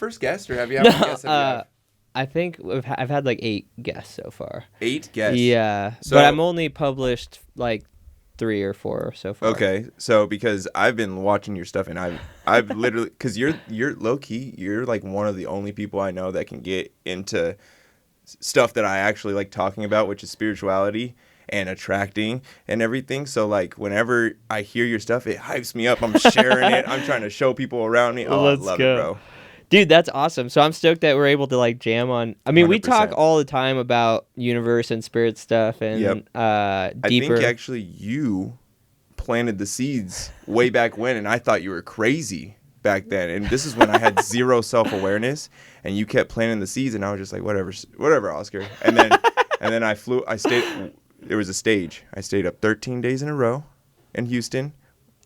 first guest, or have you had one guest? I think I've had like 8 guests so far. 8 guests? Yeah, but I'm only published like 3 or 4 so far. Okay, so because I've been watching your stuff, and I've literally, because you're low key, you're like one of the only people I know that can get into stuff that I actually like talking about, which is spirituality and attracting and everything. So like whenever I hear your stuff, it hypes me up. I'm sharing it. I'm trying to show people around me. Oh, I love it, bro. Dude, that's awesome. So I'm stoked that we're able to like jam on. I mean, 100%. We talk all the time about universe and spirit stuff and deeper. I think actually you planted the seeds way back when, and I thought you were crazy back then. And this is when I had zero self-awareness, and you kept planting the seeds, and I was just like, whatever, Oscar. And then I stayed. There was a stage. I stayed up 13 days in a row in Houston.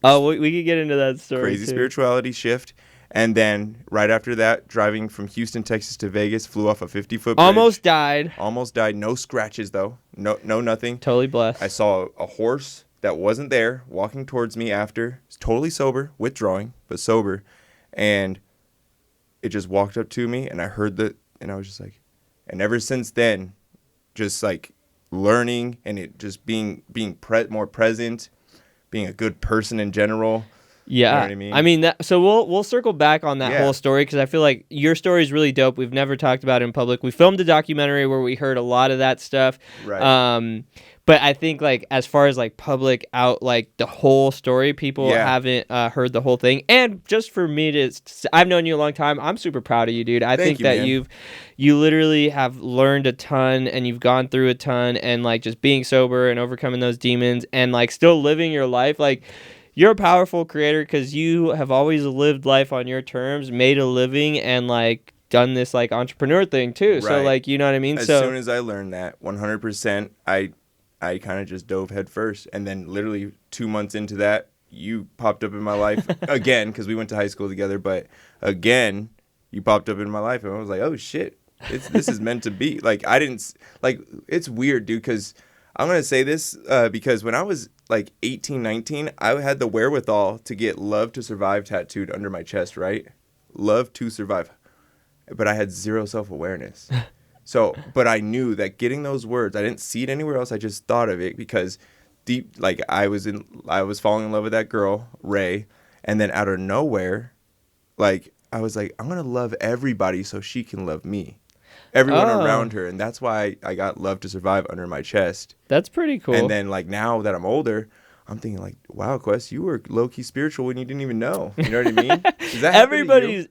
Oh, we could get into that story. Crazy spirituality shift. And then right after that, driving from Houston, Texas to Vegas, flew off a 50-foot bridge. Almost died. No scratches, though. No, nothing. Totally blessed. I saw a horse that wasn't there walking towards me after. It's totally sober, withdrawing, but sober. And it just walked up to me, and I heard and I was just like, and ever since then, just like learning and it just being more present, being a good person in general. Yeah, you know what I mean? So we'll circle back on that whole story, because I feel like your story is really dope. We've never talked about it in public. We filmed a documentary where we heard a lot of that stuff. Right. But I think like as far as like public out, like the whole story, people haven't heard the whole thing. And just for me I've known you a long time. I'm super proud of you, dude. I think that you literally have learned a ton, and you've gone through a ton, and like just being sober and overcoming those demons and like still living your life. Like, you're a powerful creator because you have always lived life on your terms, made a living, and like done this like entrepreneur thing too. Right. So like, you know what I mean? As soon as I learned that 100%, I kind of just dove head first. And then literally 2 months into that, you popped up in my life again, because we went to high school together. But again, you popped up in my life, and I was like, oh shit, this is meant to be. Like, it's weird, dude, because I'm going to say this because when I was like 18, 19, I had the wherewithal to get "Love to Survive" tattooed under my chest, right? Love to survive. But I had zero self-awareness. So, but I knew that getting those words, I didn't see it anywhere else. I just thought of it because deep, like I was falling in love with that girl, Ray. And then out of nowhere, like I was like, I'm going to love everybody so she can love me. Everyone around her. And that's why I got "Love to Survive" under my chest. That's pretty cool. And then like now that I'm older, I'm thinking like, wow, Quest, you were low-key spiritual when you didn't even know. You know what I mean? Is that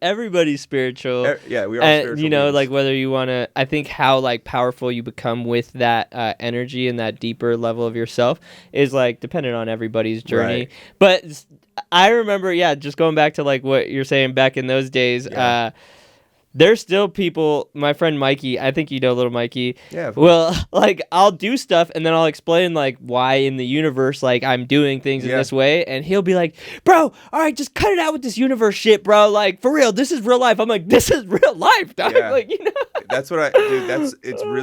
everybody's spiritual. Yeah, we are and, spiritual. You know, beings. like whether you want to, I think how like powerful you become with that energy and that deeper level of yourself is like dependent on everybody's journey. Right. But I remember, just going back to like what you're saying back in those days, there's still people, my friend Mikey, I think you know little Mikey. Yeah. Well, like I'll do stuff and then I'll explain like why in the universe like I'm doing things in this way, and he'll be like, "Bro, all right, just cut it out with this universe shit, bro. Like for real, this is real life." I'm like, "This is real life, dog." Yeah. Like, you know. That's what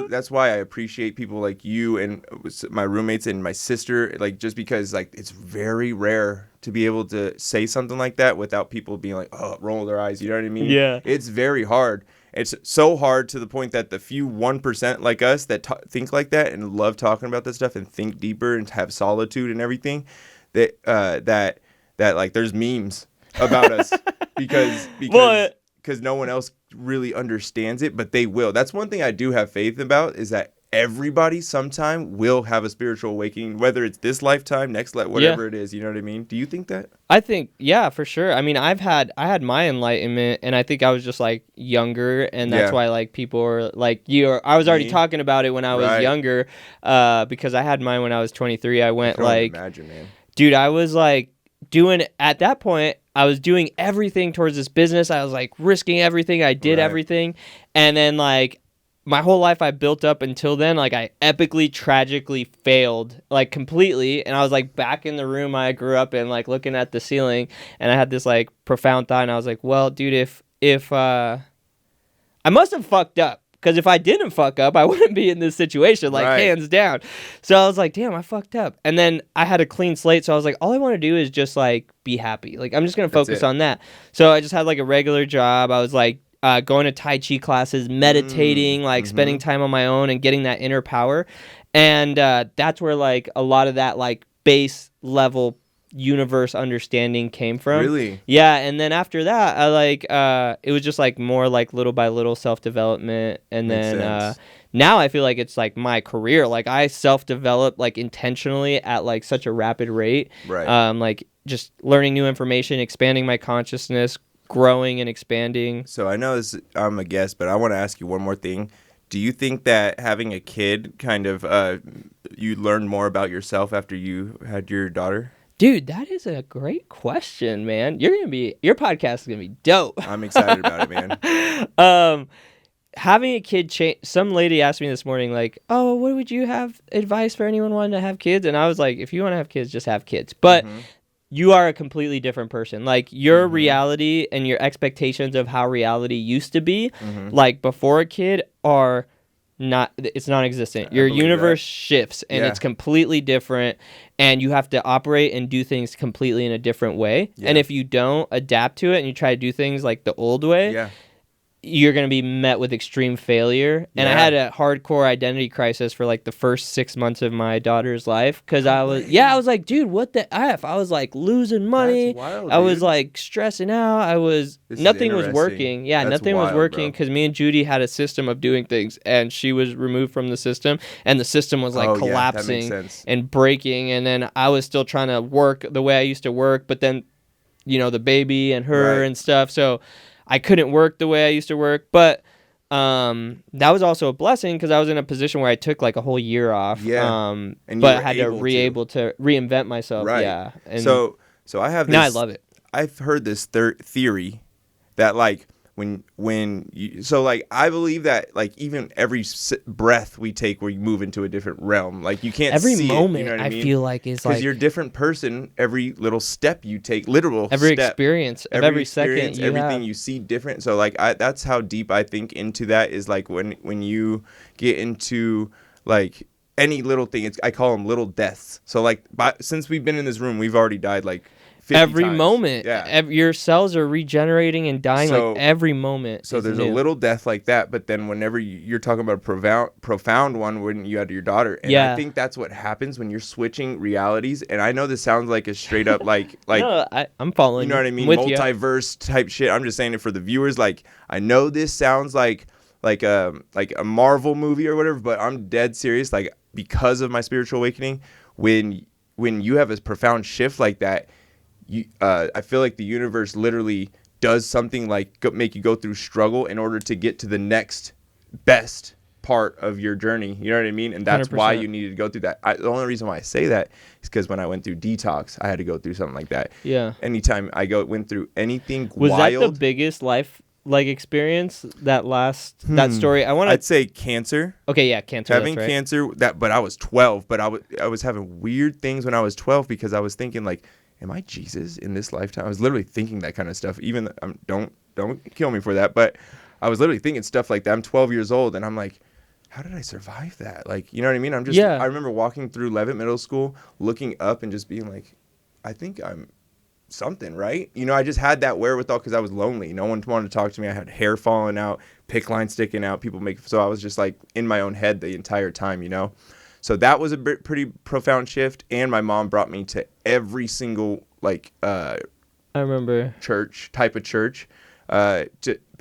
that's why I appreciate people like you and my roommates and my sister, like just because like it's very rare to be able to say something like that without people being like, oh, roll their eyes. You know what I mean? Yeah. It's very hard. It's so hard to the point that the few 1% like us that think like that and love talking about this stuff and think deeper and have solitude and everything, that like there's memes about us because no one else really understands it, but they will. That's one thing I do have faith about, is that everybody sometime will have a spiritual awakening, whether it's this lifetime, next life, whatever it is. You know what I mean? Do you think that? I think, yeah, for sure. I mean, I had my enlightenment, and I think I was just like younger, and that's why like people were like, I was already talking about it when I was younger, because I had mine when I was 23. I went like, imagine, man. Dude, I was like at that point, I was doing everything towards this business. I was like risking everything. I did everything. And then like my whole life I built up until then, like I epically, tragically failed like completely. And I was like back in the room I grew up in, like looking at the ceiling, and I had this like profound thought, and I was like, well, dude, if I must have fucked up. Because if I didn't fuck up, I wouldn't be in this situation, like hands down. So I was like, damn, I fucked up. And then I had a clean slate. So I was like, all I want to do is just like be happy. Like, I'm just going to focus on that. So I just had like a regular job. I was like going to Tai Chi classes, meditating, like spending time on my own and getting that inner power. And that's where like a lot of that like base level universe understanding came from. Really? Yeah, and then after that, I like it was just like more like little by little self-development, and Makes then sense. now I feel like it's like my career. Like I self-develop like intentionally at like such a rapid rate. Right. Like just learning new information, expanding my consciousness, growing and expanding. So I know I'm a guest, but I want to ask you one more thing. Do you think that having a kid kind of you learned more about yourself after you had your daughter? Dude, that is a great question, man. Your podcast is gonna be dope. I'm excited about it, man. Having a kid change. Some lady asked me this morning, like, "Oh, what would you have advice for anyone wanting to have kids?" And I was like, "If you want to have kids, just have kids." But you are a completely different person. Like your reality and your expectations of how reality used to be, like before a kid, are not. It's non-existent. Your universe shifts, and it's completely different. And you have to operate and do things completely in a different way. Yeah. And if you don't adapt to it and you try to do things like the old way, you're going to be met with extreme failure. And I had a hardcore identity crisis for like the first 6 months of my daughter's life. Cause I was like, dude, what the F? I was like losing money. That's wild, I was like stressing out. Nothing was working. Yeah. That's nothing was working. Cause me and Judy had a system of doing things and she was removed from the system and the system was like collapsing and breaking. And then I was still trying to work the way I used to work, but then, the baby and her and stuff. So I couldn't work the way I used to work, but that was also a blessing because I was in a position where I took like a whole year off. Yeah, but I had to able to reinvent myself. Right. Yeah. And so I have this. Now I love it. I've heard this theory that like when you like I believe that like even every breath we take we move into a different realm. Like you can't every see moment it, you know what I mean? feel like is like because you're a different person every little step you take, literal every step, experience of every second you everything have. you see different. So like that's how deep I think into that is like when you get into like any little thing, I call them little deaths. So like since we've been in this room we've already died like every times. moment. Yeah. Your cells are regenerating and dying like every moment. So there's a little death like that, but then whenever you're talking about a profound one when you had your daughter. And I think that's what happens when you're switching realities. And I know this sounds like a straight up like no, I'm following. You know what I mean? Multiverse type shit. I'm just saying it for the viewers. Like I know this sounds like a Marvel movie or whatever, but I'm dead serious. Like because of my spiritual awakening, when you have a profound shift like that, I feel like the universe literally does something like make you go through struggle in order to get to the next best part of your journey. You know what I mean? And that's 100%. Why you needed to go through that. The only reason why I say that is because when I went through detox, I had to go through something like that. Yeah. Anytime I went through anything was wild. Was that the biggest life experience that that story? I'd say cancer. Okay, yeah, cancer. Having cancer but I was 12, but I was having weird things when I was 12 because I was thinking like, am I Jesus in this lifetime? I was literally thinking that kind of stuff. Even don't kill me for that, but I was literally thinking stuff like that. I'm 12 years old, and I'm like, how did I survive that? Like, you know what I mean? I remember walking through Leavitt Middle School, looking up and just being like, I think I'm something, right? I just had that wherewithal because I was lonely. No one wanted to talk to me. I had hair falling out, PICC line sticking out. So I was just like in my own head the entire time, So that was a pretty profound shift, and my mom brought me to every single I remember type of church. I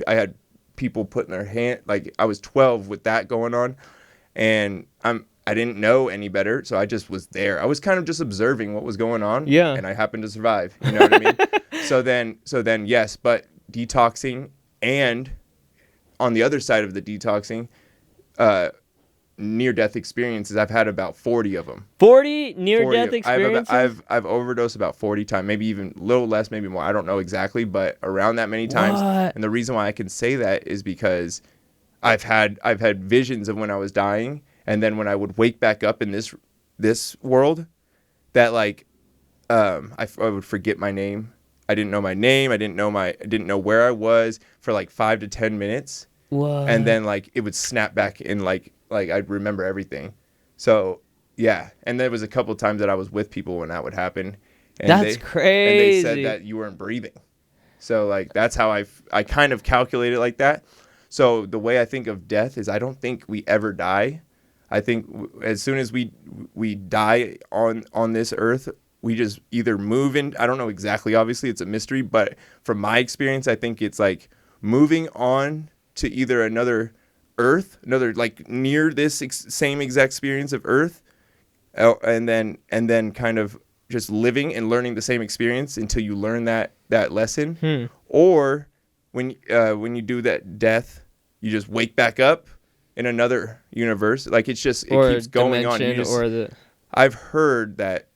had people putting their hand I was 12 with that going on, and I didn't know any better, so I just was there. I was kind of just observing what was going on, and I happened to survive. You know what I mean? So then yes, but detoxing, and on the other side of the detoxing, near-death experiences. I've had about 40 of them. 40 near-death experiences? I've overdosed about 40 times, maybe even a little less, maybe more. I don't know exactly, but around that many times. What? And the reason why I can say that is because I've had visions of when I was dying, and then when I would wake back up in this world, that I would forget my name. I didn't know my name. I didn't know where I was for 5 to 10 minutes. What? And then it would snap back in I'd remember everything. So yeah, and there was a couple of times that I was with people when that would happen. And That's crazy. And they said that you weren't breathing. So like that's how I kind of calculate it like that. So the way I think of death is I don't think we ever die. I think as soon as we die on this earth, we just either move in. I don't know exactly. Obviously, it's a mystery. But from my experience, I think it's like moving on to either another earth, another like near this same exact experience of earth, and then kind of just living and learning the same experience until you learn that lesson. Or when you do that death, you just wake back up in another universe. Like it keeps going on. I've heard that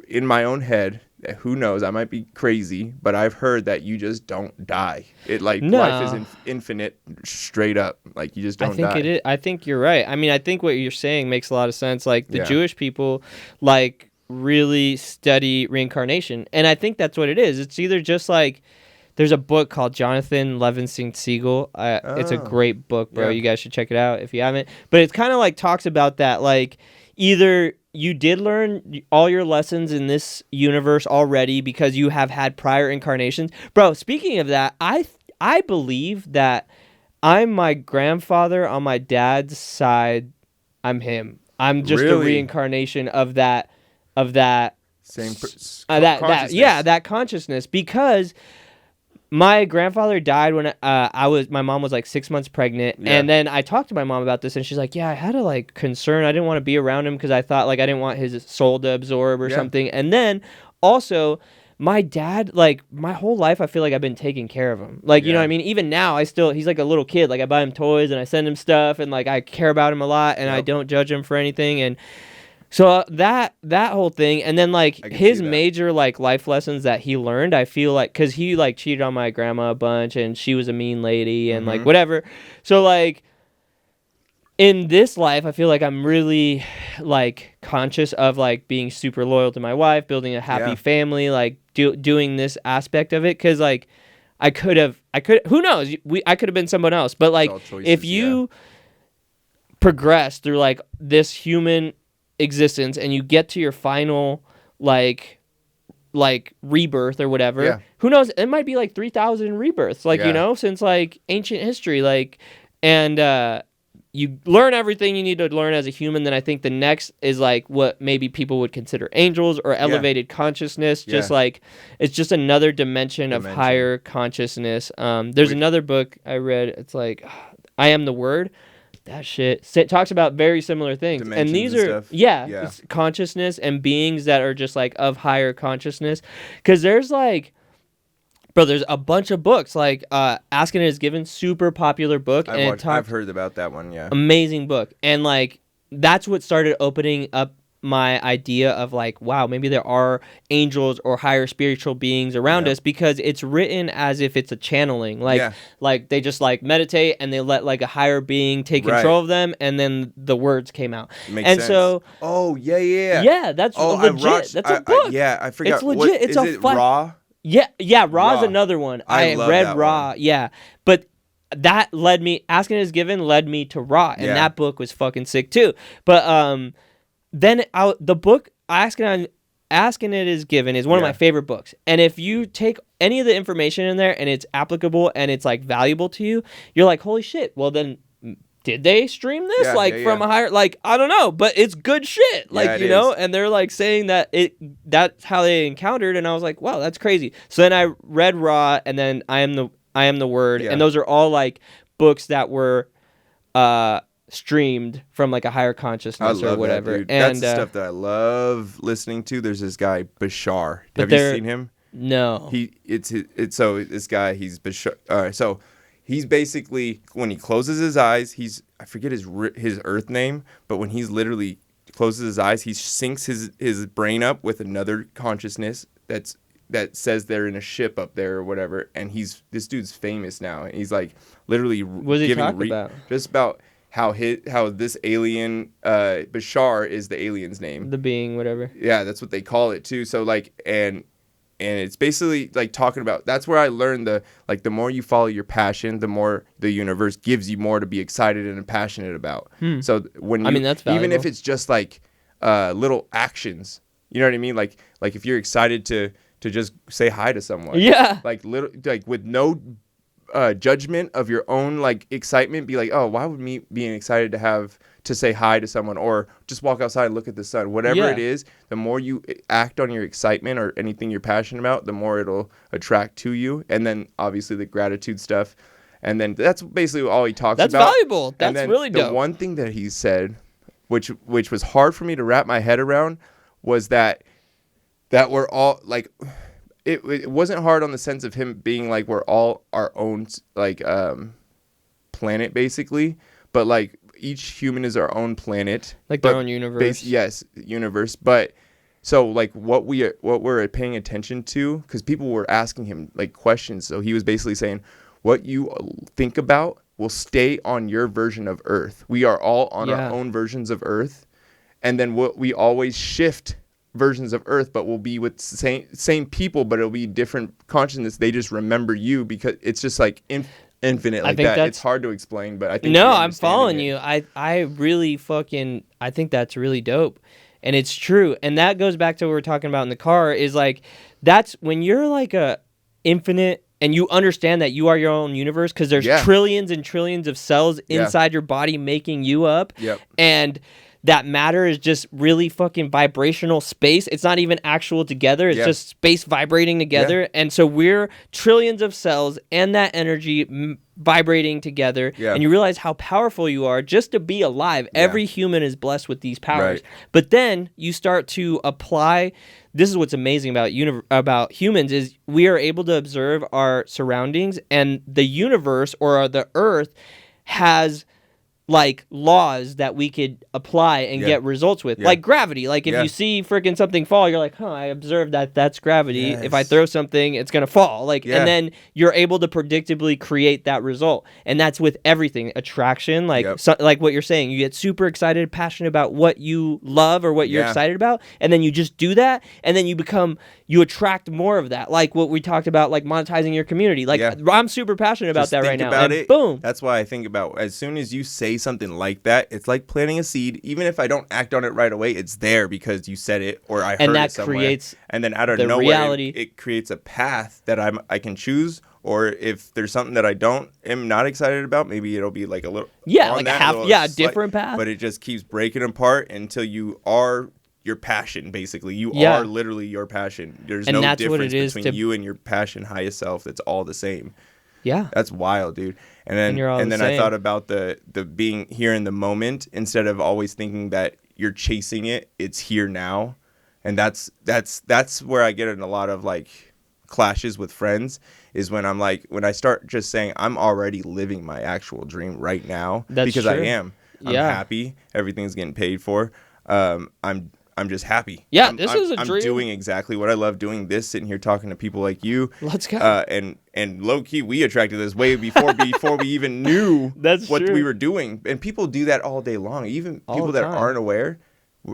in my own head, who knows, I might be crazy, but I've heard that you just don't die. Life is infinite straight up. Like you just don't die. I think it is. I think you're right. I mean, I think what you're saying makes a lot of sense. Like the Jewish people like really study reincarnation, and I think that's what it is. It's either just like there's a book called Jonathan Livingston Seagull. It's a great book, bro. You guys should check it out if you haven't. But it's kind of like talks about that, like either you did learn all your lessons in this universe already because you have had prior incarnations. Bro, speaking of that, I believe that I'm my grandfather on my dad's side. I'm him. I'm just a reincarnation of that Same that consciousness, because my grandfather died when my mom was like 6 months pregnant. And then I talked to my mom about this, and she's like, yeah, I had a like concern. I didn't want to be around him because I thought like I didn't want his soul to absorb or something. And then also my dad, like my whole life, I feel like I've been taking care of him. Like, you know what I mean? Even now he's like a little kid. Like I buy him toys and I send him stuff, and like I care about him a lot, and I don't judge him for anything. And so that whole thing, and then like his major like life lessons that he learned, I feel like, because he like cheated on my grandma a bunch, and she was a mean lady, and like whatever. So like in this life, I feel like I'm really like conscious of like being super loyal to my wife, building a happy family, like doing this aspect of it, because like I could who knows, I could have been someone else, but like choices, if you progress through like this human existence and you get to your final like rebirth or whatever, who knows, it might be like 3,000 rebirths, like you know, since like ancient history, like, and you learn everything you need to learn as a human. Then I think the next is like what maybe people would consider angels or elevated consciousness, just like it's just another dimension of higher consciousness. There's another book I read, it's like I Am the Word. That shit talks about very similar things, and these are it's consciousness and beings that are just like of higher consciousness. Because there's like, bro, there's a bunch of books like Asking It Is Given, super popular book, I've heard about that one. Amazing book, and like that's what started opening up my idea of like, wow, maybe there are angels or higher spiritual beings around us, because it's written as if it's a channeling, like they just like meditate and they let like a higher being take control of them, and then the words came out. Makes sense. So that's legit. That's a book. I forgot. It's legit. It's is it Raw? Raw's another one. I read Raw. But that led me, Asking It Is Given led me to Raw, and that book was fucking sick too. But then the book Asking It Is Given is one of my favorite books. And if you take any of the information in there and it's applicable and it's like valuable to you, you're like, holy shit. Well, then did they stream this from a higher, like, I don't know, but it's good shit. Like, you know, and they're like saying that that's how they encountered. And I was like, wow, that's crazy. So then I read Raw, and then I Am the Word. And those are all like books that were, streamed from like a higher consciousness or whatever. That, and that's the stuff that I love listening to. There's this guy Bashar. Have you seen him? No. So this guy, he's Bashar. All right, so he's basically, when he closes his eyes, I forget his earth name, but when he's literally closes his eyes, he syncs his brain up with another consciousnness that says they're in a ship up there or whatever. And this dude's famous now. And he's like literally just about how this alien Bashar is the alien's name, the being, whatever. Yeah, that's what they call it too. So like, and it's basically like talking about, that's where I learned the more you follow your passion, the more the universe gives you more to be excited and passionate about. So that's valuable. Even if it's just like little actions, you know what I mean? Like if you're excited to to just say hi to someone. Yeah. Like like with no judgment of your own like excitement, be like, oh, why would me being excited to say hi to someone, or just walk outside and look at the sun, whatever it is, the more you act on your excitement or anything you're passionate about, the more it'll attract to you. And then obviously the gratitude stuff, and then that's basically all he talks about. That's valuable. That's and then really dope. The one thing that he said, which was hard for me to wrap my head around, was that we're all like, it wasn't hard on the sense of him being like we're all our own like planet basically, but like each human is our own planet, like their own universe. Universe. But so like what we're paying attention to, because people were asking him like questions, so he was basically saying what you think about will stay on your version of Earth. We are all on our own versions of Earth, and then we always shift versions of Earth, but we'll be with same people, but it'll be different consciousness. They just remember you because it's just like infinite like that. It's hard to explain, but I think I'm following you. I really I think that's really dope, and it's true. And that goes back to what we were talking about in the car, is like that's when you're like a infinite and you understand that you are your own universe, because there's trillions and trillions of cells inside your body making you up. And that matter is just really fucking vibrational space. It's not even actual together. It's just space vibrating together. And so we're trillions of cells and that energy vibrating together. And you realize how powerful you are just to be alive. Every human is blessed with these powers. But then you start to apply. This is what's amazing about humans, is we are able to observe our surroundings, and the universe or the earth has like laws that we could apply and get results with, like gravity. Like if you see freaking something fall, you're like, I observed that's gravity. If I throw something, it's gonna fall. Like, and then you're able to predictably create that result. And that's with everything. Attraction, like like what you're saying, you get super excited, passionate about what you love or what you're excited about, and then you just do that, and then you attract more of that. Like what we talked about, like monetizing your community. Like I'm super passionate about that right now. And boom. That's why I think about, as soon as you say something like that, it's like planting a seed. Even if I don't act on it right away, it's there because you said it or I heard it somewhere. Creates and then out of nowhere, reality. It creates a path that I can choose. Or if there's something that I am not excited about, maybe it'll be like a little different path. But it just keeps breaking apart until you are your passion. Basically, you are literally your passion. There's no difference between you and your passion, highest self. It's all the same. Yeah, that's wild, dude. And then I thought about the being here in the moment instead of always thinking that you're chasing it. It's here now, and that's where I get in a lot of like clashes with friends, is when I start just saying I'm already living my actual dream right now. Because true. I am. I'm happy. Everything's getting paid for. I'm just happy. Yeah, this is a dream. I'm doing exactly what I love doing. This, sitting here talking to people like you. Let's go. And low key, we attracted this way before we even knew what we were doing. And people do that all day long. Even people that aren't aware,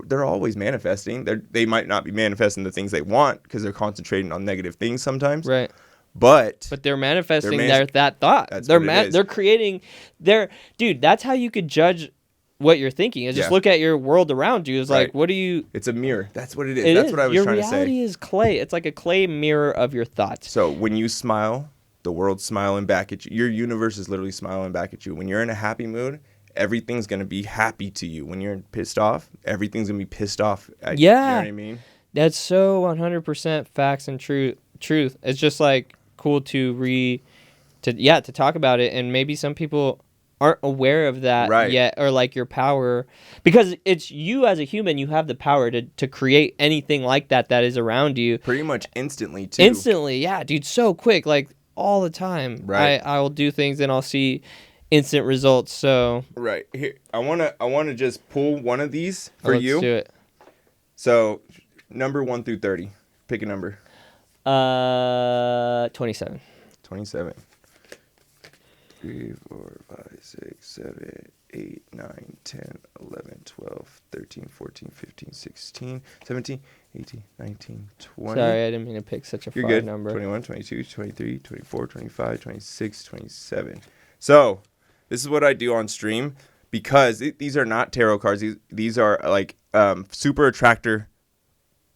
they're always manifesting. They might not be manifesting the things they want because they're concentrating on negative things sometimes. Right. But they're manifesting that thought. They're creating dude. That's how you could judge what you're thinking, is just look at your world around you. It's like, what do you... It's a mirror. That's what it is. That's what I was trying to say. Your reality is clay. It's like a clay mirror of your thoughts. So when you smile, the world's smiling back at you. Your universe is literally smiling back at you. When you're in a happy mood, everything's going to be happy to you. When you're pissed off, everything's going to be pissed off at you. You know what I mean? That's so 100% facts and truth. It's just like cool to talk about it, and maybe some people aren't aware of that yet, or like your power, because it's you as a human, you have the power to create anything like that is around you pretty much instantly too. Yeah, dude, so quick, like all the time. I will do things and I'll see instant results. So here, I want to just pull one of these for you. Let's do it. So number 1 through 30, pick a number. 27. 3, 4, 5, 6, 7, 8, 9, 10, 11, 12, 13, 14, 15, 16, 17, 18, 19, 20. Sorry, I didn't mean to pick such a far number. 21, 22, 23, 24, 25, 26, 27. So, this is what I do on stream, because these are not tarot cards. These are like super attractor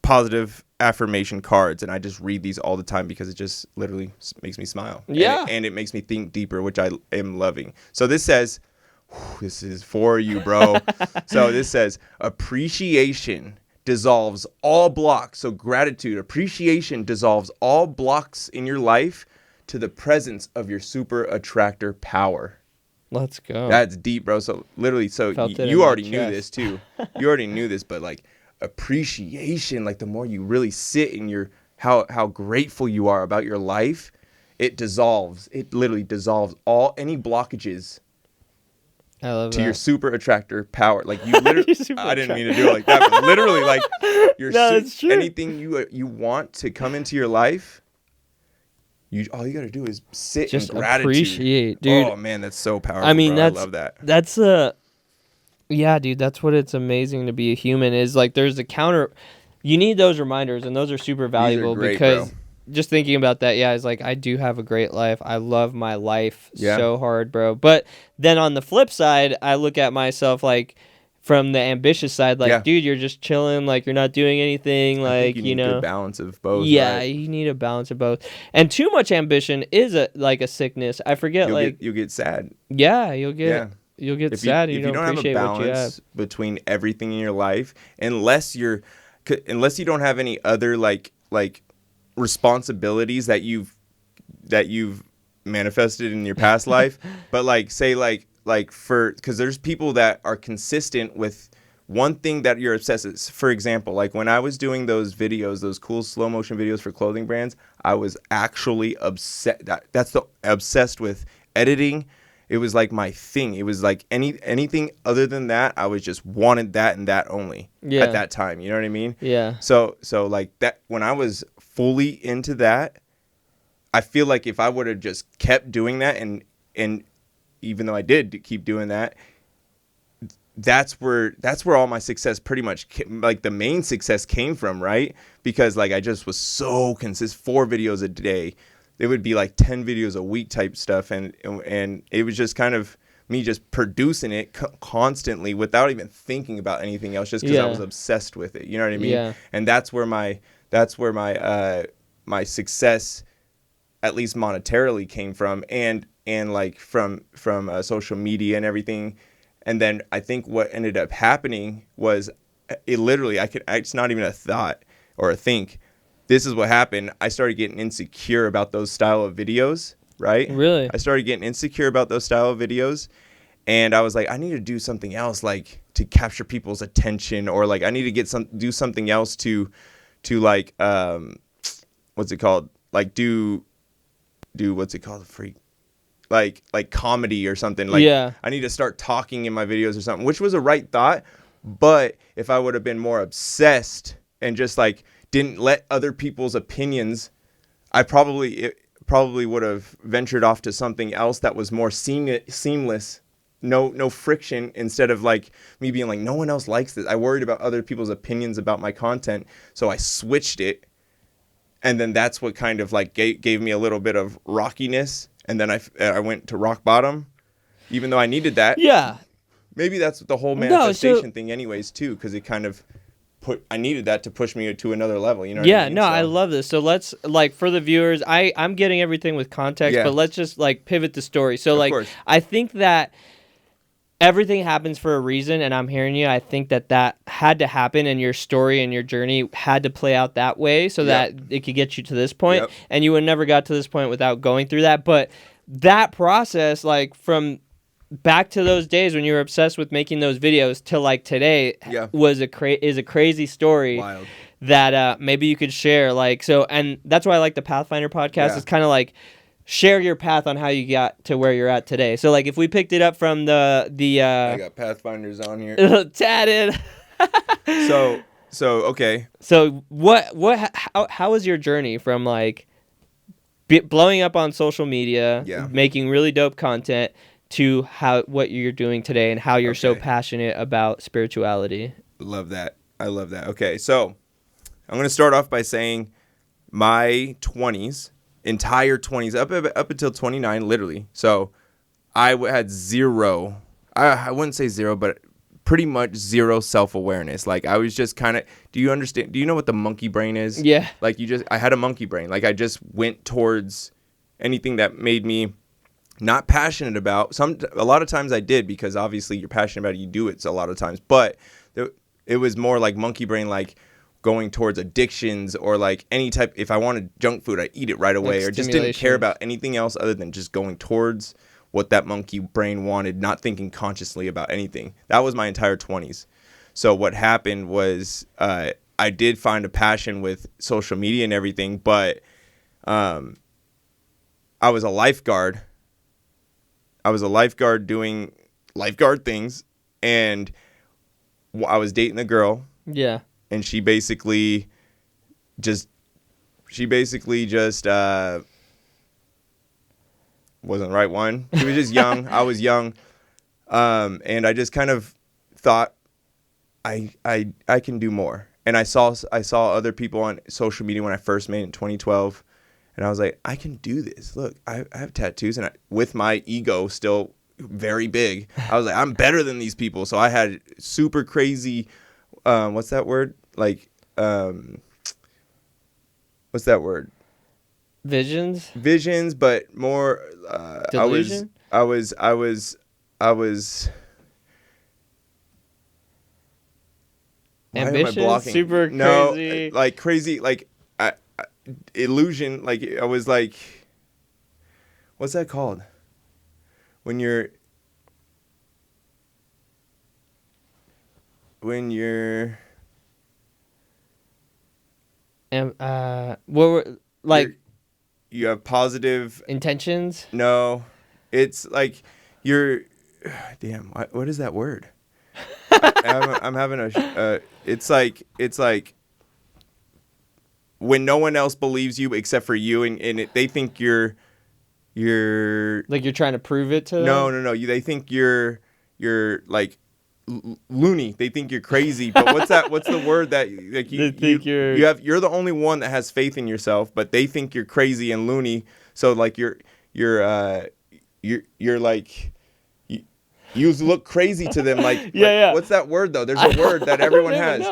positive affirmation cards, and I just read these all the time because it just literally makes me smile. Yeah. And it makes me think deeper, which I am loving. So this says, this is for you, bro. So this says, appreciation dissolves all blocks. So gratitude, appreciation dissolves all blocks in your life to the presence of your super attractor power. Let's go. That's deep, bro. So literally, so you already knew this too. You already knew this, but like appreciation, like the more you really sit in your how grateful you are about your life, it dissolves. It literally dissolves any blockages I love to that. your super attractor power. Like you literally, I didn't mean to do it like that, but literally, like it's true. anything you want to come into your life. All you got to do is sit Just in gratitude. appreciate, dude. Oh man, that's so powerful. I mean, bro. I love that. That's yeah, dude. That's what it's amazing to be a human is. Like, there's a counter. You need those reminders, and those are super valuable great, because bro. just thinking about that, yeah, it's like I do have a great life. I love my life Yeah. so hard, bro. But then on the flip side, I look at myself like from the ambitious side, like, Yeah. dude, you're just chilling, like you're not doing anything, I like think you need a good balance of both. Yeah, right? you need a balance of both. And too much ambition is a sickness. I forget, You'll get sad. yeah, you'll get sad and if you don't have a appreciate what you have. balance between everything in your life, unless you don't have any other like responsibilities that you've manifested in your past life, but like say like because there's people that are consistent with one thing that you're obsessed with. For example, like when I was doing those videos, those cool slow motion videos for clothing brands, I was actually obsessed with editing. It was like my thing. It was like anything other than that, I was just wanted that and that only at that time. You know what I mean? Yeah. So like that, when I was fully into that, I feel like if I would have just kept doing that and even though I did keep doing that, that's where all my success pretty much like the main success came from, right? Because like I just was so consistent, 4 videos a day. It would be like 10 videos a week type stuff, and it was just kind of me just producing it constantly without even thinking about anything else, just because I was obsessed with it. You know what I mean? Yeah. And that's where my my success, at least monetarily, came from, and like from social media and everything. And then I think what ended up happening was it literally, it's not even a thought or a think. This is what happened. I started getting insecure about those style of videos, right? Really? I started getting insecure about those style of videos. And I was like, I need to do something else, like to capture people's attention, or like I need to do something else to like, what's it called? Like do what's it called? Like comedy or something. Like I need to start talking in my videos or something, which was a right thought. But if I would have been more obsessed and just like didn't let other people's opinions, I probably would have ventured off to something else that was more seamless, no friction, instead of like me being like, no one else likes this. I worried about other people's opinions about my content, so I switched it, and then that's what kind of like gave me a little bit of rockiness, and then I went to rock bottom, even though I needed that. Yeah. Maybe that's the whole manifestation thing anyways too, because it kind of I needed that to push me to another level, you know what I mean? I love this. So let's, like, for the viewers, I'm getting everything with context, but let's just like pivot the story. So like, I think that everything happens for a reason, and I'm hearing you. I think that had to happen, and your story and your journey had to play out that way so that it could get you to this point, and you would never got to this point without going through that. But that process, like from back to those days when you were obsessed with making those videos till like today, is a crazy story. Wild. That maybe you could share. Like, so, and that's why I like the Pathfinder podcast. It's kind of like share your path on how you got to where you're at today. So like if we picked it up from the I got Pathfinders on here. Tatted. So okay. So how was your journey from like blowing up on social media, making really dope content, to what you're doing today and how you're so passionate about spirituality? Love that. I love that. Okay, so I'm going to start off by saying my 20s, entire 20s, up until 29, literally. So I had zero, I wouldn't say zero, but pretty much zero self-awareness. Like I was just kind of, do you know what the monkey brain is? Yeah. Like I had a monkey brain. Like I just went towards anything that made me not passionate about. A lot of times I did, because obviously you're passionate about it, you do it a lot of times. But it was more like monkey brain, like going towards addictions or like any type. If I wanted junk food, I eat it right away, Like or just didn't care about anything else other than just going towards what that monkey brain wanted, not thinking consciously about anything. That was my entire 20s. So what happened was I did find a passion with social media and everything, but I was a lifeguard. I was a lifeguard doing lifeguard things, and I was dating a girl. Yeah. And she basically just wasn't the right one. She was just young. I was young. And I just kind of thought I can do more. And I saw other people on social media when I first made it in 2012. And I was like, I can do this. Look, I have tattoos, and with my ego still very big, I was like, I'm better than these people. So I had super crazy, what's that word? Like, what's that word? Visions, but more. Delusion? I was. Ambition? Why am I blocking? Super No, crazy. like crazy, like illusion. Like I was like, what's that called? When you're What were like you have positive intentions? No, it's like you're. Damn, what is that word? I'm having a. It's like when no one else believes you except for you, and they think you're like you're trying to prove it to them? No. They think you're like loony. They think you're crazy. But what's the word that like you're the only one that has faith in yourself, but they think you're crazy and loony. So like you're like you look crazy to them. Like yeah. What's that word though? There's a word that everyone has. You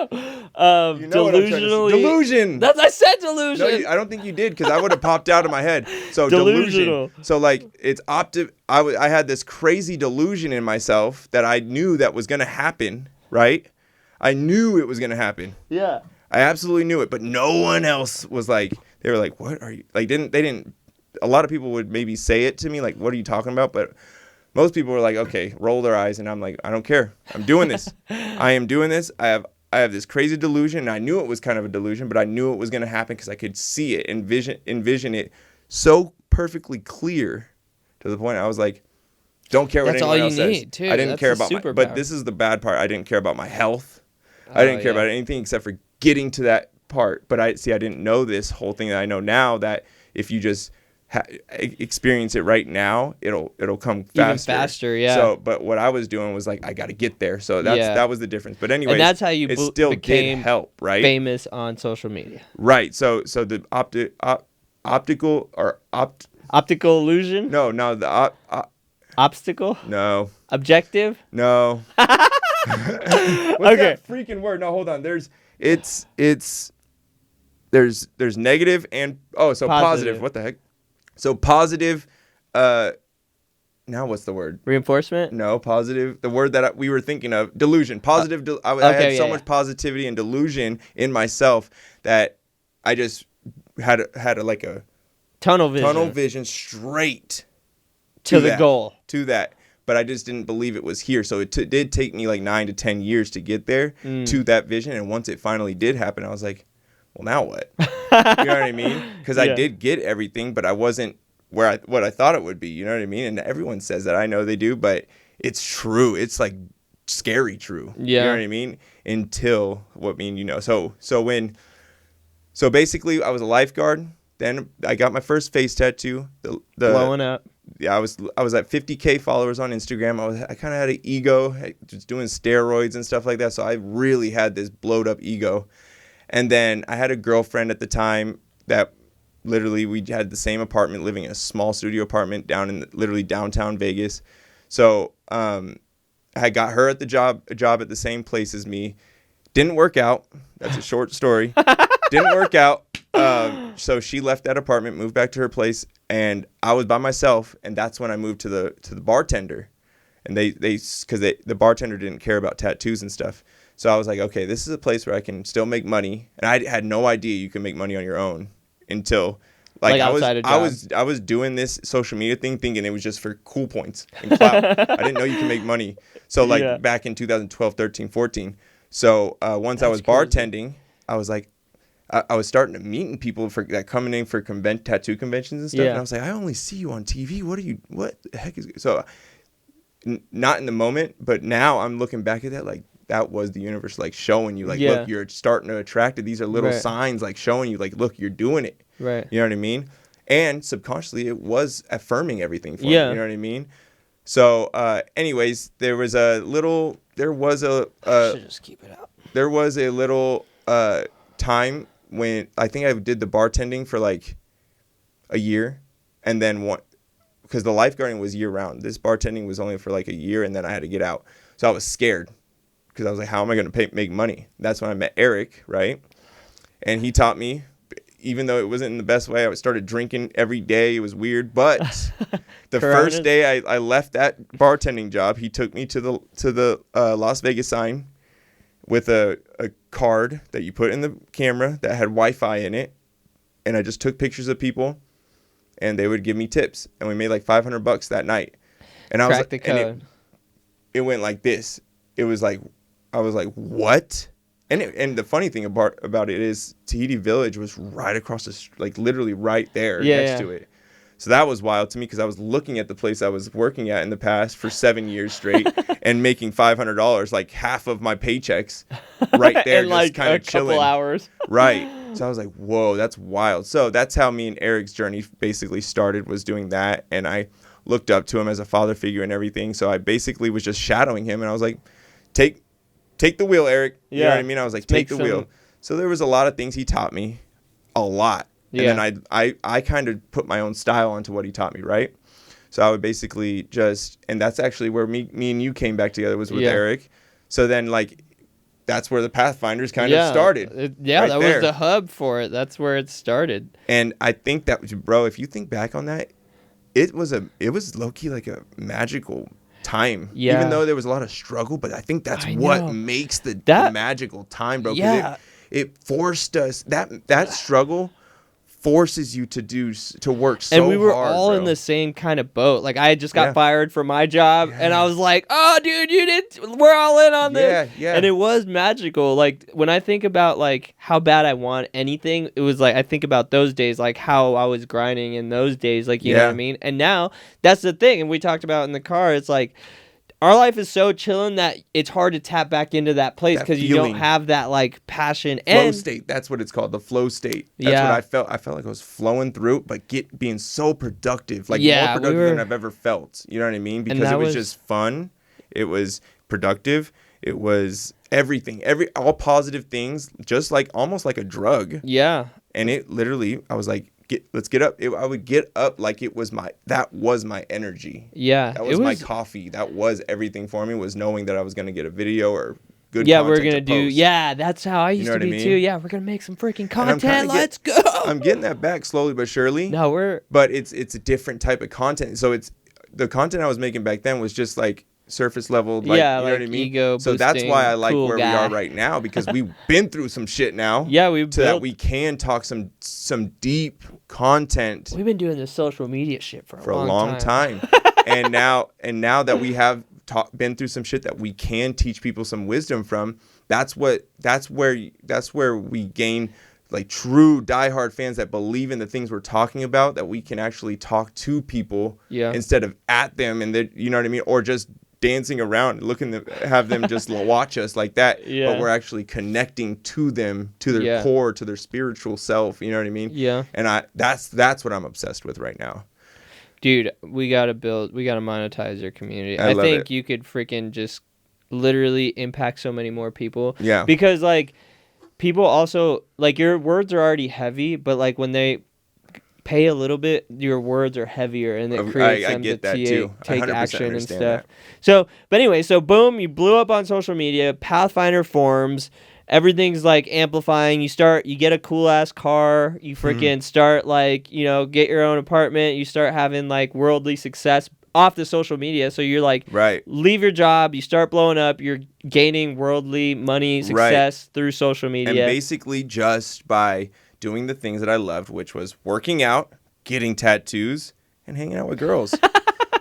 know what I'm trying to say. Delusion. I said delusion. No, I don't think you did, because I would have popped out of my head. So Delusional. Delusion. So like it's I had this crazy delusion in myself that I knew that was gonna happen. Right? I knew it was gonna happen. Yeah. I absolutely knew it, but no one else was like. They were like, "What are you?" Like they didn't. A lot of people would maybe say it to me, like, "What are you talking about?" But most people were like, "Okay," roll their eyes, and I'm like, "I don't care. I'm doing this. I am doing this. I have this crazy delusion, and I knew it was kind of a delusion, but I knew it was going to happen because I could see it, envision it so perfectly clear to the point I was like, don't care what anyone else says. That's all you need, too. I didn't care about but this is the bad part. I didn't care about my health. I didn't care about anything except for getting to that part. But I didn't know this whole thing that I know now, that if you just experience it right now, it'll come faster. Even faster, yeah. So, but what I was doing was like, I got to get there. So that was the difference. But anyways, and that's how you it still became did help, right? Famous on social media, right? So the optical illusion. No, the obstacle. No. Objective. No. What's that freaking word? No, hold on. There's negative and positive. What the heck? So positive, now what's the word? Reinforcement? No, positive. The word that we were thinking of, delusion. Positive. I had so much positivity and delusion in myself that I just had a tunnel vision straight to the goal. To that. But I just didn't believe it was here. So it did take me like 9 to 10 years to get there to that vision. And once it finally did happen, I was like, well, now what? You know what I mean? Because I did get everything, but I wasn't what I thought it would be. You know what I mean? And everyone says that. I know they do, but it's true. It's like scary true. Yeah. You know what I mean? Until So basically, I was a lifeguard. Then I got my first face tattoo. The blowing up. Yeah, I was at 50K followers on Instagram. I kind of had an ego, just doing steroids and stuff like that. So I really had this blowed up ego. And then I had a girlfriend at the time that literally we had the same apartment, living in a small studio apartment down in literally downtown Vegas. So I got her at a job at the same place as me. Didn't work out. That's a short story. Didn't work out. So she left that apartment, moved back to her place, and I was by myself. And that's when I moved to the bartender, and the bartender didn't care about tattoos and stuff. So I was like, okay, this is a place where I can still make money. And I had no idea you can make money on your own until like I was doing this social media thing thinking it was just for cool points and clout. I didn't know you can make money. So like back in 2012, 13, 14. So once I was bartending, I was like, I was starting to meeting people that coming in for tattoo conventions and stuff. And I was like, I only see you on TV. What the heck is so? Not in the moment, but now I'm looking back at that like that was the universe like showing you like, look, you're starting to attract it. These are little signs like showing you like, look, you're doing it. Right. You know what I mean? And subconsciously it was affirming everything for me. You know what I mean? So anyways, there was a should just keep it out. There was a little time when I think I did the bartending for like a year, and then because the lifeguarding was year round. This bartending was only for like a year, and then I had to get out. So I was scared because I was like, how am I going to make money? That's when I met Eric, right? And he taught me, even though it wasn't in the best way. I started drinking every day. It was weird. But the first day I left that bartending job, he took me to the Las Vegas sign with a card that you put in the camera that had Wi-Fi in it. And I just took pictures of people, and they would give me tips. And we made like $500 that night. And I was like, the code. It went like this. It was like, I was like, what? And the funny thing about it is Tahiti Village was right across like literally right there next to it. So that was wild to me because I was looking at the place I was working at in the past for 7 years straight and making $500, like half of my paychecks right there, just kind of chilling. Couple hours. Right. So I was like, whoa, that's wild. So that's how me and Eric's journey basically started, was doing that. And I looked up to him as a father figure and everything. So I basically was just shadowing him, and I was like, take the wheel, Eric. You know what I mean? I was like, take the wheel. So there was a lot of things he taught me, a lot. Yeah. And then I kind of put my own style onto what he taught me, right? So I would basically and that's actually where me and you came back together, was with Eric. So then like that's where the Pathfinders kind of started. That was the hub for it. That's where it started. And I think that, bro, if you think back on that, it was low-key like a magical time. Yeah. Even though there was a lot of struggle, but I think that's what makes the magical time, bro. Yeah. It forced us, that struggle forces you to work so hard. And we were all in the same kind of boat. Like I had just got fired from my job, and I was like, oh dude, we're all in on this. Yeah. And it was magical. Like when I think about like how bad I want anything, it was like I think about those days, like how I was grinding in those days, like you know what I mean? And now that's the thing, and we talked about in the car, it's like our life is so chilling that it's hard to tap back into that place because you don't have that like passion. Flow state. That's what it's called. The flow state. That's what I felt. I felt like I was flowing through it, but being so productive, like more productive than I've ever felt. You know what I mean? Because it was just fun. It was productive. It was everything, all positive things, just like almost like a drug. Yeah. And it literally, I was like, let's get up. I would get up like that was my energy. Yeah. That was my coffee. That was everything for me, was knowing that I was going to get a video or good content we're going to do. Yeah, that's how I used to be too. Yeah, we're going to make some freaking content. Let's go. I'm getting that back slowly but surely. But it's a different type of content. So it's the content I was making back then was just like surface level, like, you know what I mean? Ego boosting, so that's why I like where we are right now, because we've been through some shit now. Yeah, that we can talk some deep content. We've been doing this social media shit for a long time. and now that we have been through some shit that we can teach people some wisdom from, that's where we gain like true diehard fans that believe in the things we're talking about, that we can actually talk to people instead of at them, and you know what I mean, or just dancing around, looking to have them just watch us like that. Yeah. But we're actually connecting to them, to their core, to their spiritual self. You know what I mean? Yeah. And that's what I'm obsessed with right now. Dude, we gotta monetize your community. I think you could freaking just literally impact so many more people. Yeah. Because like people also, like, your words are already heavy, but like when they pay a little bit, your words are heavier, and it creates I them get to that too. I take 100% action and understand stuff. that. So, but anyway, so boom, you blew up on social media. Pathfinder forms. Everything's like amplifying. You get a cool ass car. You freaking start like, get your own apartment. You start having like worldly success off the social media. So you're like, Right. leave your job. You start blowing up. You're gaining worldly money success through social media. And basically just by doing the things that I loved, which was working out, getting tattoos, and hanging out with girls.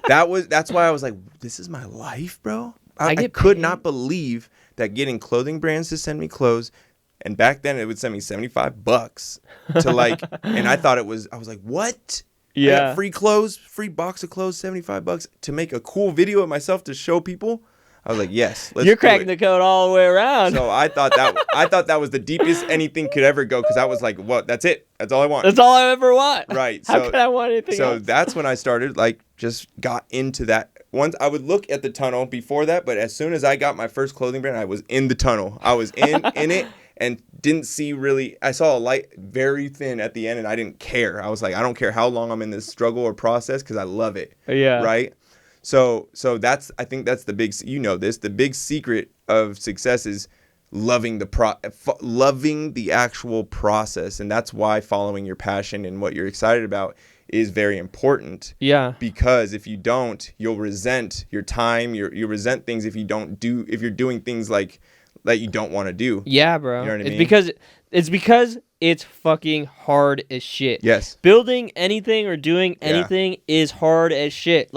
That's why I was like, this is my life, bro. I could not believe that getting clothing brands to send me clothes, and back then it would send me $75 to like, and I was like, what? Yeah. I got free clothes, free box of clothes, $75 to make a cool video of myself to show people. I was like, yes, let's You're do cracking it. the code all the way around. So I thought that was the deepest anything could ever go, because I was like, what? That's it. That's all I want. That's all I ever want. Right. How could I want anything else? So that's when I started, like, just got into that. Once I would look at the tunnel before that, but as soon as I got my first clothing brand, I was in the tunnel. I was in it and didn't see really. I saw a light very thin at the end, and I didn't care. I was like, I don't care how long I'm in this struggle or process, because I love it. Yeah. Right. So I think that's the big, the big secret of success is loving the actual process. And that's why following your passion and what you're excited about is very important. Yeah. Because if you don't, you'll resent your time. You resent things if you're doing things like that you don't want to do. Yeah, bro. You know what I mean? It's because it's fucking hard as shit. Yes. Building anything or doing anything is hard as shit.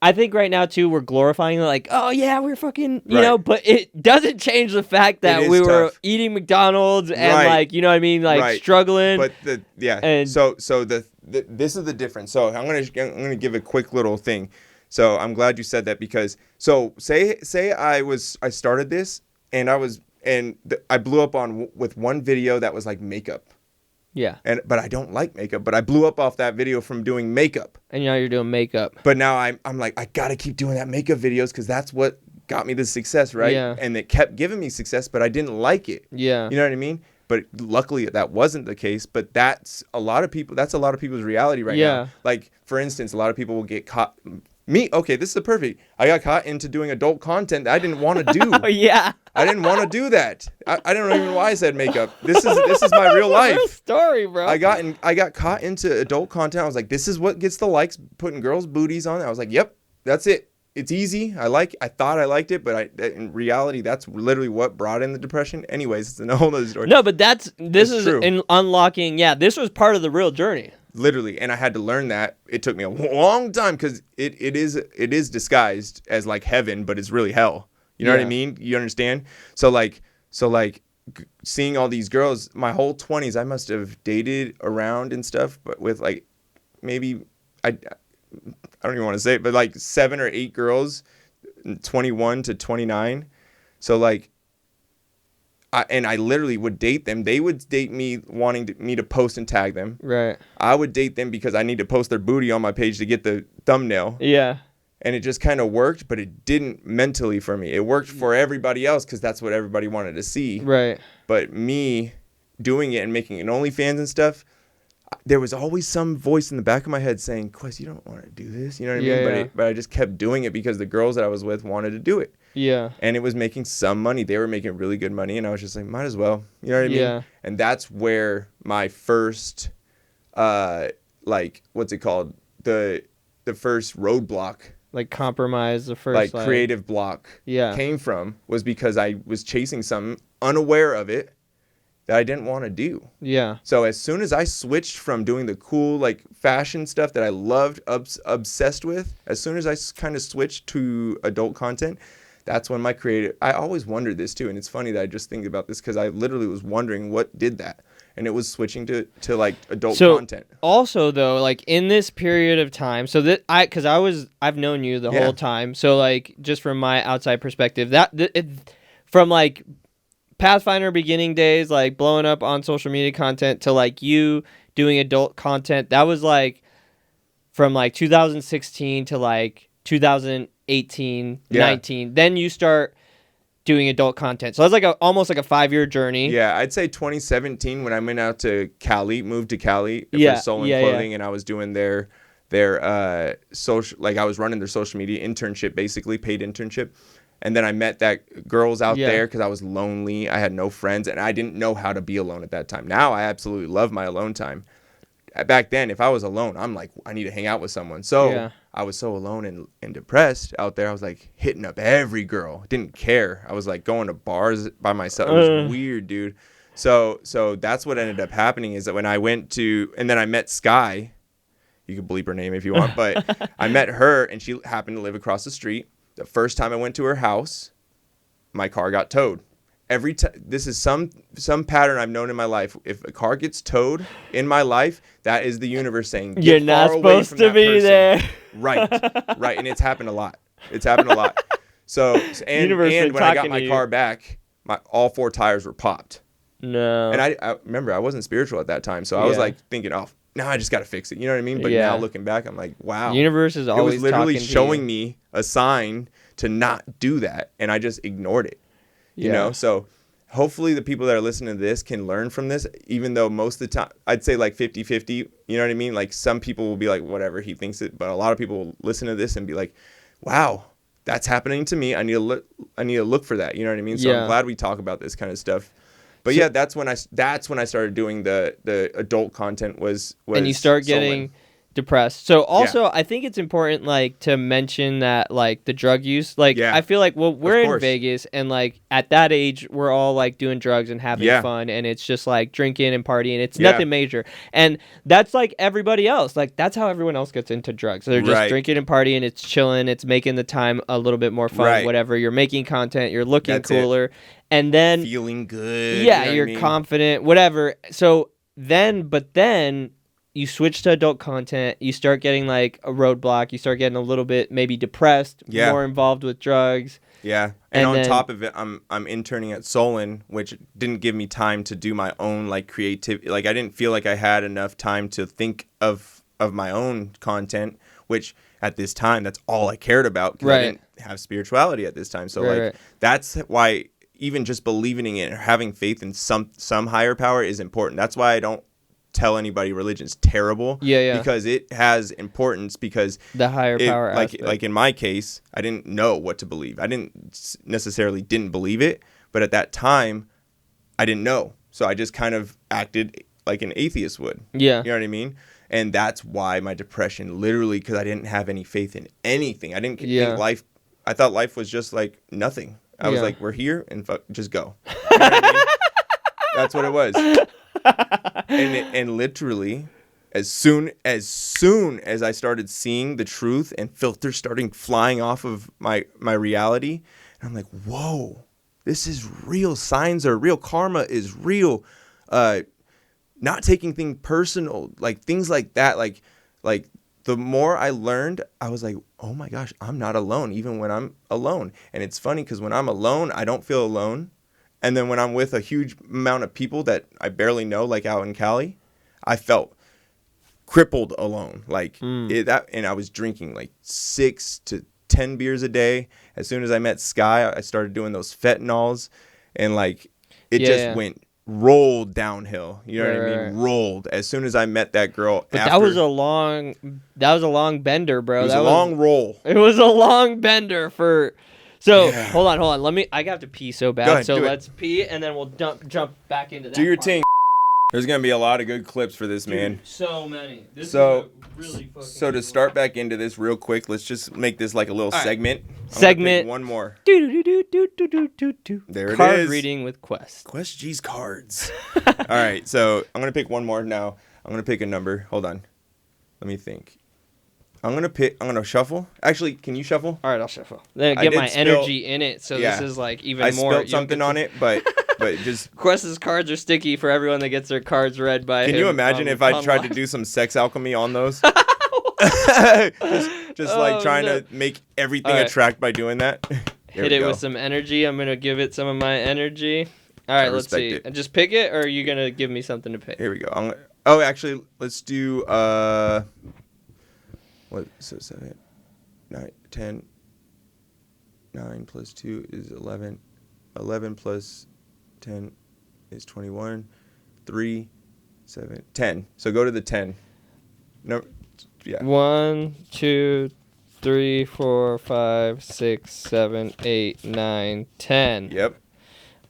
I think right now too we're glorifying like, oh yeah, we're fucking but it doesn't change the fact that we were eating McDonald's and like, you know what I mean, like struggling. But so this is the difference. So I'm gonna give a quick little thing. So I'm glad you said that, because say I started this and I blew up with one video that was like makeup. Yeah. But I don't like makeup, but I blew up off that video from doing makeup. And now you're doing makeup. But now I'm like, I gotta keep doing that makeup videos, because that's what got me the success, right? Yeah. And it kept giving me success, but I didn't like it. Yeah. You know what I mean? But luckily that wasn't the case. But that's a lot of people's reality right now. Like, for instance, a lot of people will get caught. Okay, this is perfect. I got caught into doing adult content that I didn't want to do. Oh yeah. I didn't want to do that. I don't even know why I said makeup. This is my real life. Real story, bro. I got caught into adult content. I was like, this is what gets the likes, putting girls' booties on. I was like, yep, that's it. It's easy. I thought I liked it, but in reality, that's literally what brought in the depression. Anyways, it's a whole other story. No, but this is true. in unlocking. Yeah, this was part of the real journey. Literally, and I had to learn that. It took me a long time, because it is disguised as like heaven, but it's really hell. You know what I mean? You understand? So seeing all these girls, my whole 20s, I must have dated around and stuff, but with like maybe I don't even want to say it, but like 7 or 8 girls, 21 to 29. So like, I literally would date them. They would date me, wanting me to post and tag them. Right. I would date them because I need to post their booty on my page to get the thumbnail. Yeah. And it just kind of worked, but it didn't mentally for me. It worked for everybody else because that's what everybody wanted to see. Right. But me doing it and making an OnlyFans and stuff, there was always some voice in the back of my head saying, Quest, you don't want to do this. You know what I mean? But I just kept doing it because the girls that I was with wanted to do it. Yeah. And it was making some money. They were making really good money. And I was just like, might as well. You know what I mean? Yeah. And that's where my first, what's it called? The first roadblock. Like compromise, the first creative block came from, was because I was chasing something unaware of it that I didn't want to do. Yeah. So as soon as I switched from doing the cool fashion stuff that I loved, obsessed with, as soon as I kind of switched to adult content, that's when my creative, I always wondered this too. And it's funny that I just think about this because I literally was wondering what did that. And it was switching to adult content. Also though, in this period of time, so that I've known you the whole time. So just from my outside perspective, from Pathfinder beginning days, blowing up on social media content to you doing adult content, that was from 2016 to 2018, 19. Then you start doing adult content. So that's like almost like a 5-year journey. Yeah, I'd say 2017 when I went out to Cali, moved to Cali Yeah, for Soul yeah, and Clothing, and I was doing their social, like I was running their social media internship, basically paid internship. And then I met that girls out there because I was lonely. I had no friends, and I didn't know how to be alone at that time. Now I absolutely love my alone time. Back then, if I was alone, I'm like, I need to hang out with someone. So I was so alone and depressed out there. I was like hitting up every girl. Didn't care. I was like going to bars by myself. It was weird, dude. So that's what ended up happening is that when I went to, and then I met Sky. You can bleep her name if you want, but I met her, and she happened to live across the street. The first time I went to her house, my car got towed. Every time, this is some pattern I've known in my life. If a car gets towed in my life, that is the universe saying, you're not supposed to be there. Right, and it's happened a lot. So and when I got my car back, all 4 tires were popped. No. And I remember I wasn't spiritual at that time, so I was like thinking, oh, now I just got to fix it. You know what I mean? But now looking back, I'm like, wow. The universe is always it was literally talking to showing me a sign to not do that, and I just ignored it. You know? So hopefully the people that are listening to this can learn from this, even though most of the time, I'd say like 50-50. You know what I mean? Like some people will be like, whatever, he thinks it. But a lot of people will listen to this and be like, wow, that's happening to me. I need to look for that. You know what I mean? So I'm glad we talk about this kind of stuff. But that's when I started doing the adult content was and you start getting depressed. So also I think it's important like to mention that like the drug use, like I feel like we're in Vegas and like at that age we're all like doing drugs and having fun, and it's just like drinking and partying. It's nothing major. And that's like everybody else. Like that's how everyone else gets into drugs. They're just drinking and partying, it's chilling, it's making the time a little bit more fun, whatever. You're making content, you're looking cooler. And then feeling good. Yeah, you're confident, whatever. So then you switch to adult content, you start getting like a roadblock, you start getting a little bit maybe depressed, more involved with drugs. Yeah. And on top of it, I'm interning at Solon, which didn't give me time to do my own like creativity. Like I didn't feel like I had enough time to think of my own content, which at this time that's all I cared about because I didn't have spirituality at this time. So that's why even just believing in it or having faith in some higher power is important. That's why I don't tell anybody religion's terrible. Because it has importance because the higher power aspect. Like in my case, I didn't know what to believe. I didn't necessarily believe it, but at that time I didn't know. So I just kind of acted like an atheist would. Yeah. You know what I mean? And that's why my depression literally because I didn't have any faith in anything. I didn't think life, I thought life was just like nothing. I was like, we're here and just go. You know what I mean? That's what it was. And literally, as soon as I started seeing the truth and filters starting flying off of my reality, and I'm like, whoa, this is real. Signs are real. Karma is real. Not taking things personal, like things like that. Like the more I learned, I was like, oh my gosh, I'm not alone, even when I'm alone. And it's funny because when I'm alone, I don't feel alone. And then when I'm with a huge amount of people that I barely know, like out in Cali, I felt crippled alone. Like and I was drinking like 6 to 10 beers a day. As soon as I met Sky, I started doing those fentanyls, and like it just went rolled downhill. You know what I mean? Rolled. As soon as I met that girl. But that was a long bender, bro. It was a long roll. It was a long bender for. So hold on. I got to pee so bad. Ahead, so let's pee and then we'll jump back into that. Do your thing. There's gonna be a lot of good clips for this, man. So many. This is really fucking. So to start back into this real quick, let's just make this like a little segment. One more. There it Card is. reading with Quest. QuestG's cards. All right, so I'm gonna pick one more now. I'm gonna pick a number. Hold on. Let me think. I'm gonna shuffle. Actually, can you shuffle? All right, I'll shuffle. Then get my energy in it, so this is like even more. I spilled something on it, but just Quest's cards are sticky for everyone that gets their cards read by him. Can you imagine if I tried to do some sex alchemy on those? just like trying to make everything attract by doing that. Hit it with some energy. I'm gonna give it some of my energy. All right, let's see. And just pick it, or are you gonna give me something to pick? Here we go. Actually, let's do what? So 7, 9, 10. 9 plus 2 is 11. 11 plus 10 is 21. 3, 7, 10. So go to the 10. No, yeah. 1, 2, 3, 4, 5, 6, 7, 8, 9, 10. Yep.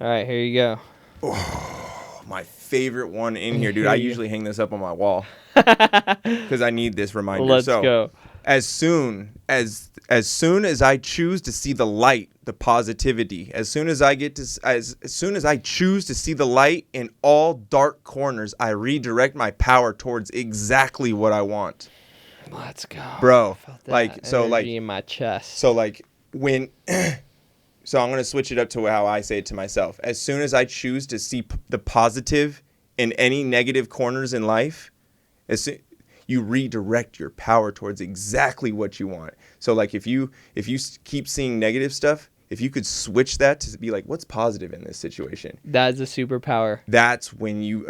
All right, here you go. Oh, my favorite one in here, dude. I usually hang this up on my wall because I need this reminder. Let's go. As soon as I choose to see the light, the positivity, as soon as I choose to see the light in all dark corners, I redirect my power towards exactly what I want. Let's go, bro. I felt that Like so, like in my chest. So, like when. So I'm gonna switch it up to how I say it to myself. As soon as I choose to see the positive in any negative corners in life, you redirect your power towards exactly what you want. So like if you keep seeing negative stuff, if you could switch that to be like, what's positive in this situation? That is a superpower. That's when you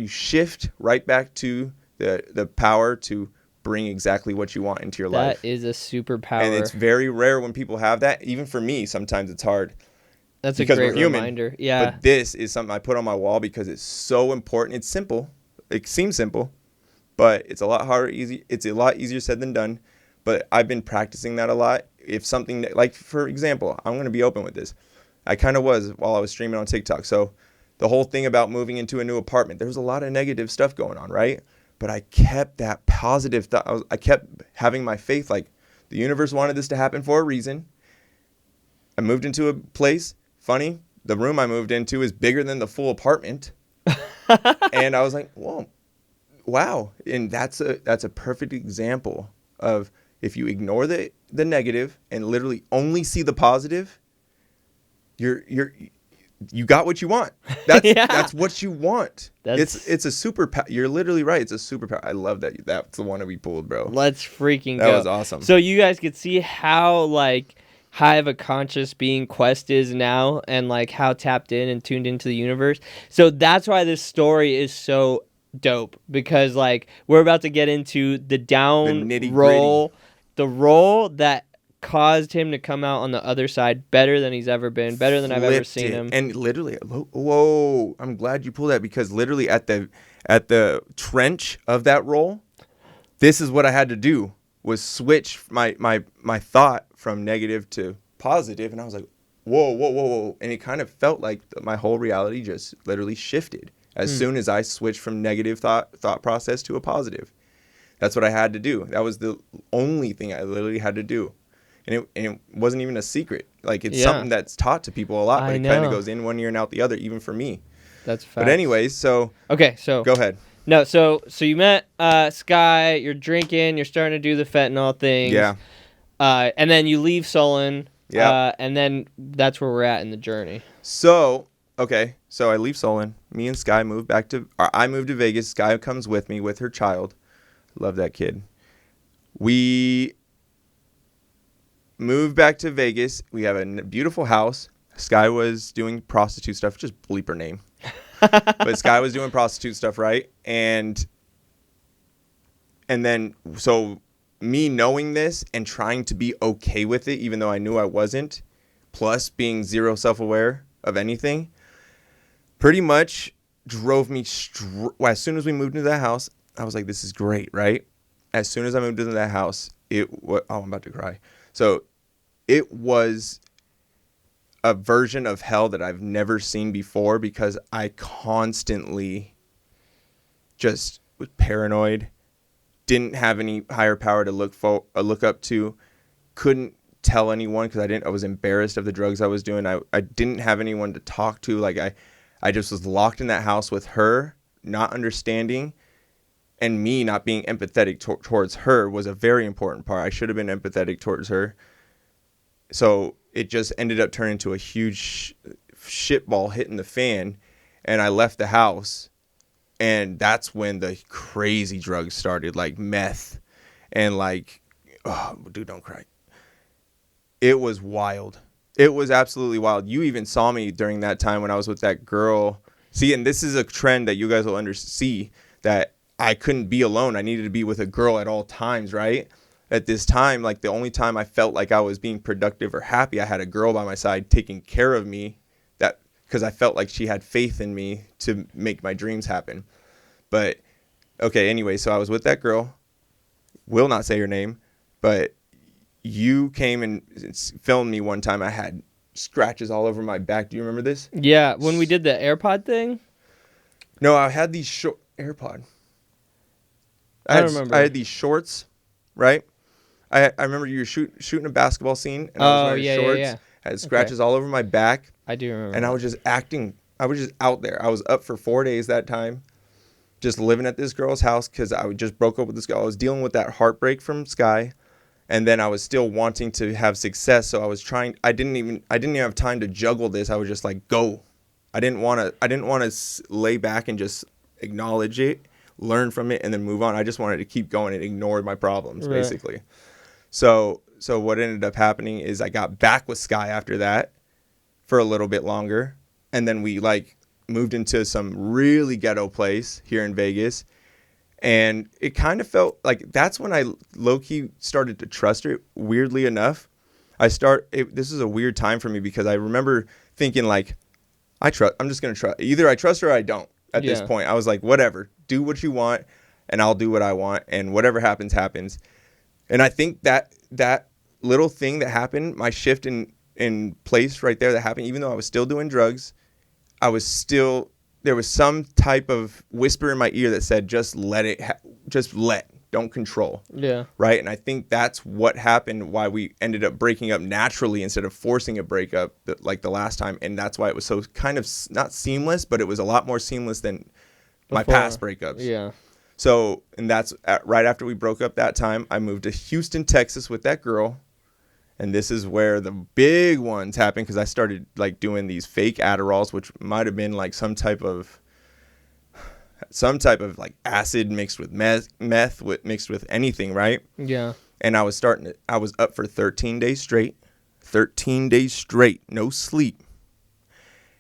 shift right back to the power to bring exactly what you want into your life. That is a superpower. And it's very rare when people have that. Even for me, sometimes it's hard. That's because a great we're human, reminder. Yeah. But this is something I put on my wall because it's so important. It's simple. It seems simple, but it's a lot harder. It's a lot easier said than done. But I've been practicing that a lot. If something like, for example, I'm going to be open with this. I kind of was while I was streaming on TikTok. So the whole thing about moving into a new apartment, there was a lot of negative stuff going on, right? But I kept that positive thought. I kept having my faith, like the universe wanted this to happen for a reason. I moved into a place. Funny, the room I moved into is bigger than the full apartment. And I was like, whoa, wow. And that's a perfect example of if you ignore the negative and literally only see the positive, you got what you want. That's what you want. It's a superpower. You're literally right. It's a superpower. I love that. That's the one that we pulled, bro. Let's freaking go. That was awesome. So you guys could see how like high of a conscious being Quest is now, and like how tapped in and tuned into the universe. So that's why this story is so dope, because like we're about to get into the roll that caused him to come out on the other side better than he's ever been, better than I've ever seen him. And literally, whoa, I'm glad you pulled that, because literally at the trench of that roll, this is what I had to do, was switch my thought from negative to positive. And I was like, whoa. And it kind of felt like my whole reality just literally shifted as soon as I switched from negative thought process to a positive. That's what I had to do. That was the only thing I literally had to do. And it wasn't even a secret. Like, it's something that's taught to people a lot, but it kind of goes in one ear and out the other, even for me. That's facts. But anyways, so go ahead. No, so you met Sky, you're drinking, you're starting to do the fentanyl thing. Yeah. And then you leave Solon. Yeah. And then that's where we're at in the journey. So I leave Solon. Me and Sky I moved to Vegas. Sky comes with me with her child. Love that kid. We moved back to Vegas. We have a beautiful house. Sky was doing prostitute stuff. Just bleep her name. But Sky was doing prostitute stuff, right? And then, so me knowing this and trying to be okay with it, even though I knew I wasn't, plus being zero self-aware of anything, pretty much drove me as soon as we moved into that house, I was like, this is great, right? As soon as I moved into that house, I'm about to cry. So it was a version of hell that I've never seen before, because I constantly just was paranoid, didn't have any higher power to look up to, couldn't tell anyone because I was embarrassed of the drugs I was doing. I didn't have anyone to talk to. Like I just was locked in that house with her, not understanding, and me not being empathetic towards her was a very important part. I should have been empathetic towards her. So it just ended up turning into a huge shitball hitting the fan, and I left the house, and that's when the crazy drugs started, like meth, and like, oh, dude, don't cry. It was wild. It was absolutely wild. You even saw me during that time when I was with that girl. See, and this is a trend that you guys will see, that I couldn't be alone. I needed to be with a girl at all times, right? at this time, like the only time I felt like I was being productive or happy, I had a girl by my side taking care of me, that because I felt like she had faith in me to make my dreams happen. But okay, anyway, so I was with that girl, will not say her name, but you came and filmed me one time. I had scratches all over my back. Do you remember this? Yeah, when we did the AirPod thing? No, I had these short AirPod. I don't remember. I had these shorts, right? I remember you were shooting a basketball scene, and I was wearing shorts. Yeah. I had scratches all over my back. I do remember. And I was just acting. I was just out there. I was up for 4 days that time, just living at this girl's house because I just broke up with this girl. I was dealing with that heartbreak from Sky, and then I was still wanting to have success. So I was trying. I didn't even have time to juggle this. I was just like, go. I didn't want to lay back and just acknowledge it, learn from it, and then move on. I just wanted to keep going and ignore my problems, basically. So what ended up happening is I got back with Sky after that for a little bit longer, and then we like moved into some really ghetto place here in Vegas, and it kind of felt like that's when I low-key started to trust her. Weirdly enough, this is a weird time for me because I remember thinking like, I'm just gonna trust. Either I trust her or I don't. At this point, I was like, whatever, do what you want, and I'll do what I want, and whatever happens, happens. And I think that little thing that happened, my shift in place right there that happened, even though I was still doing drugs, there was some type of whisper in my ear that said, just don't control. Yeah. Right. And I think that's what happened, why we ended up breaking up naturally instead of forcing a breakup like the last time. And that's why it was so kind of not seamless, but it was a lot more seamless than my past breakups. Yeah. So, and that's right after we broke up that time, I moved to Houston, Texas with that girl. And this is where the big ones happened because I started like doing these fake Adderalls, which might have been like some type of like acid mixed with meth mixed with anything, right? Yeah. And I was up for 13 days straight, no sleep.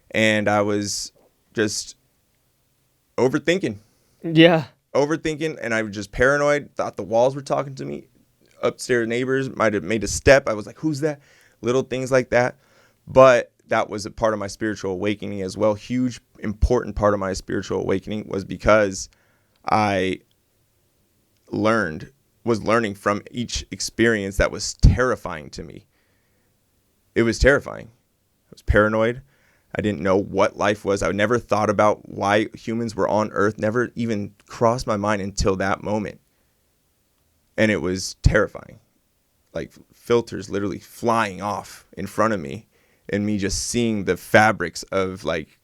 And I was just overthinking. Yeah. And I was just paranoid, thought the walls were talking to me. Upstairs neighbors might have made a step. I was like, who's that? Little things like that. But that was a part of my spiritual awakening as well. Huge, important part of my spiritual awakening was because I was learning from each experience that was terrifying to me. It was terrifying. I was paranoid. I didn't know what life was. I never thought about why humans were on Earth. Never even crossed my mind until that moment. And it was terrifying. Like filters literally flying off in front of me and me just seeing the fabrics of like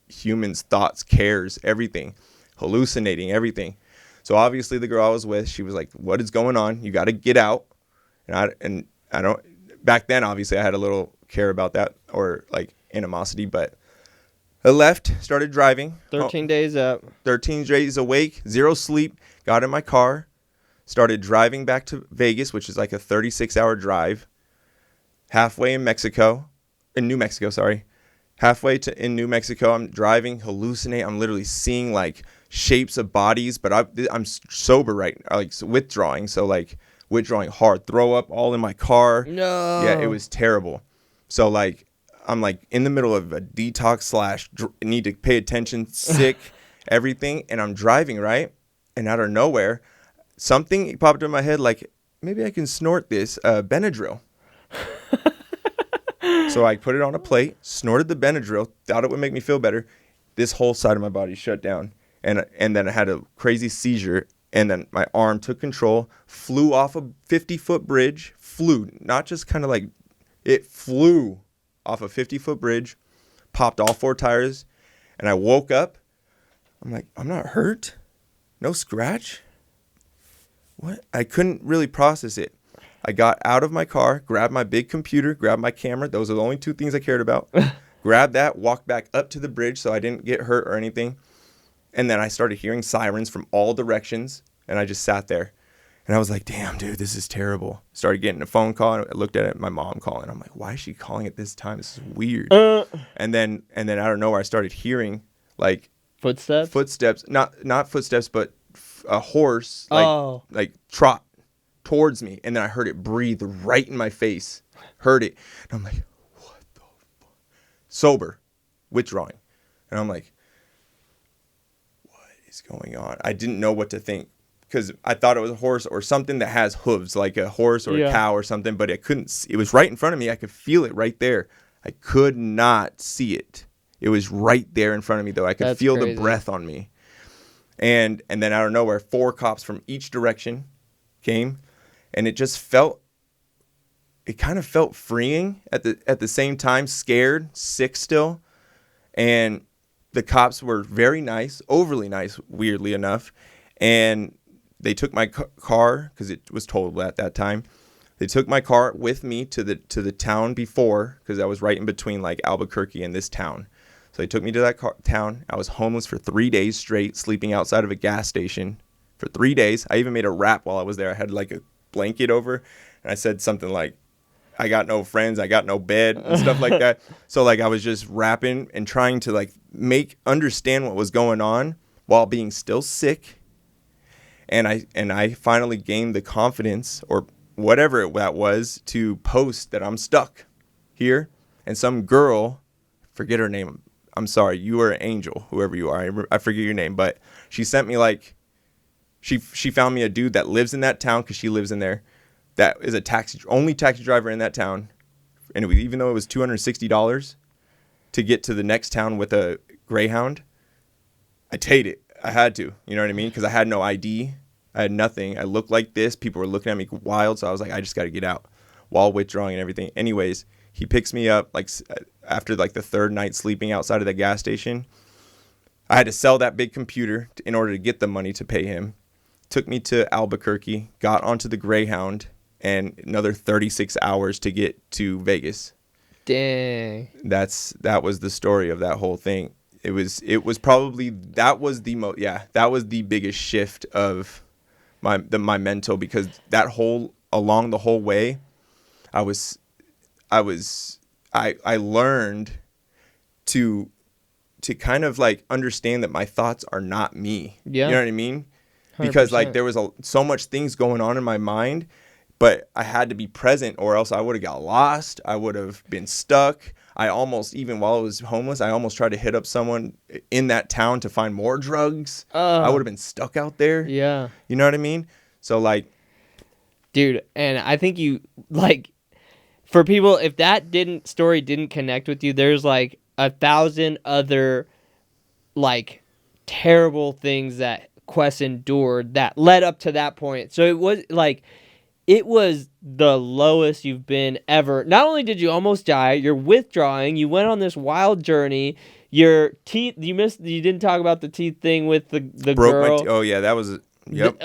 humans' thoughts, cares, everything, hallucinating everything. So obviously the girl I was with, she was like, what is going on? You got to get out. And I don't, back then, obviously I had a little care about that or like animosity, but I left, started driving. 13 days up. 13 days awake, 0 sleep, got in my car, started driving back to Vegas, which is like a 36-hour drive. Halfway in New Mexico, in New Mexico, I'm driving, hallucinate. I'm literally seeing like shapes of bodies, but I'm sober, right? Like withdrawing. So like withdrawing hard, throw up all in my car. No. Yeah, it was terrible. So like, I'm like in the middle of a detox / need to pay attention, sick, everything. And I'm driving, right? And out of nowhere, something popped in my head like, maybe I can snort this Benadryl. So I put it on a plate, snorted the Benadryl, thought it would make me feel better. This whole side of my body shut down. And then I had a crazy seizure. And then my arm took control, flew off a 50-foot bridge, not just kind of like, it flew off a 50-foot bridge, popped all 4 tires. And I woke up. I'm like, I'm not hurt. No scratch. What? I couldn't really process it. I got out of my car, grabbed my big computer, grabbed my camera. Those are the only 2 things I cared about. Grabbed that, walked back up to the bridge so I didn't get hurt or anything. And then I started hearing sirens from all directions. And I just sat there. And I was like, damn, dude, this is terrible. Started getting a phone call. And I looked at it, my mom calling. I'm like, why is she calling at this time? This is weird. And then out of nowhere, I started hearing like footsteps, not footsteps, but a horse like trot. towards me, and then I heard it breathe right in my face. Heard it. And I'm like, what the fuck? Sober, withdrawing. And I'm like, what is going on? I didn't know what to think because I thought it was a horse or something that has hooves, like a horse or a cow or something, but I couldn't. It was right in front of me. I could feel it right there. I could not see it. It was right there in front of me, though. I could feel the breath on me. And then out of nowhere, 4 cops from each direction came, and it just felt, it kind of felt freeing at the same time, scared, sick still. And the cops were very nice, overly nice, weirdly enough. And they took my car, because it was totaled at that time. They took my car with me to the town before, because I was right in between like Albuquerque and this town. So they took me to that town. I was homeless for 3 days straight, sleeping outside of a gas station for 3 days. I even made a rap while I was there. I had like a blanket over, and I said something like, I got no friends, I got no bed, and stuff like that. So like I was just rapping and trying to like understand what was going on while being still sick. And I finally gained the confidence, or whatever that was, to post that I'm stuck here. And some girl, forget her name, I'm sorry, you are an angel, whoever you are. I forget your name, but she sent me like, she found me a dude that lives in that town, because she lives in there, that is a only taxi driver in that town. And even though it was $260 to get to the next town with a Greyhound, I paid it. I had to, you know what I mean? Because I had no ID. I had nothing. I looked like this. People were looking at me wild. So I was like, I just got to get out, while withdrawing and everything. Anyways, he picks me up like after like the 3rd night sleeping outside of the gas station. I had to sell that big computer in order to get the money to pay him. Took me to Albuquerque, got onto the Greyhound, and another 36 hours to get to Vegas. Dang. That was the story of that whole thing. It was probably, that was the biggest shift of my mental, because along the whole way, I learned to kind of like understand that my thoughts are not me. Yeah. You know what I mean? 100%. Because like there was so much things going on in my mind, but I had to be present, or else I would have got lost. I would have been stuck. I almost, even while I was homeless, I almost tried to hit up someone in that town to find more drugs. I would have been stuck out there. Yeah. You know what I mean? So like, dude, and I think you like, for people, if that story didn't connect with you, there's like 1,000 other like terrible things that Quest endured that led up to that point. So it was the lowest you've been ever. Not only did you almost die, you're withdrawing, you went on this wild journey, your teeth, you didn't talk about the teeth thing with the girl. Oh yeah, that was, yep.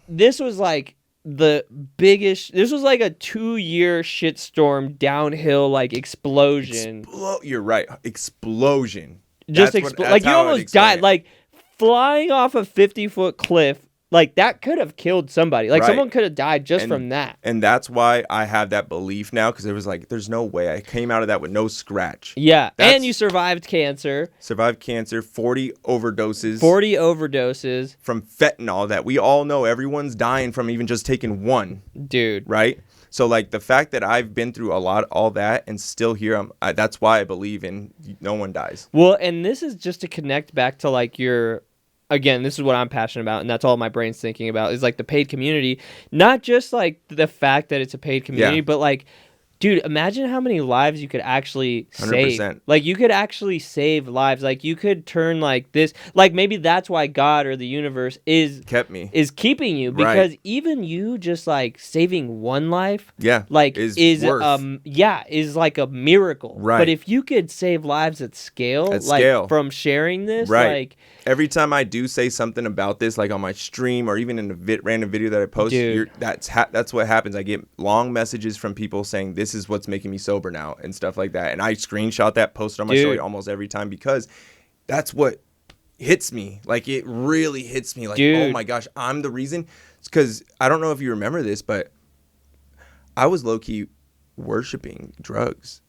This was like the biggest, this was like a 2-year shitstorm downhill, like explosion. You're right. Explosion. Just like you almost died. Like flying off a 50-foot cliff, like that could have killed somebody. Like someone could have died just from that. And that's why I have that belief now, because it was like, there's no way. I came out of that with no scratch. Yeah, and you survived cancer. 40 overdoses. 40 overdoses. From fentanyl that we all know everyone's dying from, even just taking one. Dude. Right? So like the fact that I've been through all that and still here, that's why I believe in no one dies. Well, and this is just to connect back to like again, this is what I'm passionate about, and that's all my brain's thinking about, is like the paid community. Not just like the fact that it's a paid community, but like, dude, imagine how many lives you could actually save. 100%. Like you could actually save lives. Like you could turn like this, like maybe that's why God or the universe is keeping you, because even you just like saving one life, like is like a miracle. Right. But if you could save lives at scale, from sharing this, like every time I do say something about this, like on my stream or even in a random video that I post, that's what happens. I get long messages from people saying, this is what's making me sober now and stuff like that. And I screenshot that, post it on my story almost every time, because that's what hits me. Like it really hits me. Like, oh my gosh, I'm the reason. It's because I don't know if you remember this, but I was low-key worshiping drugs.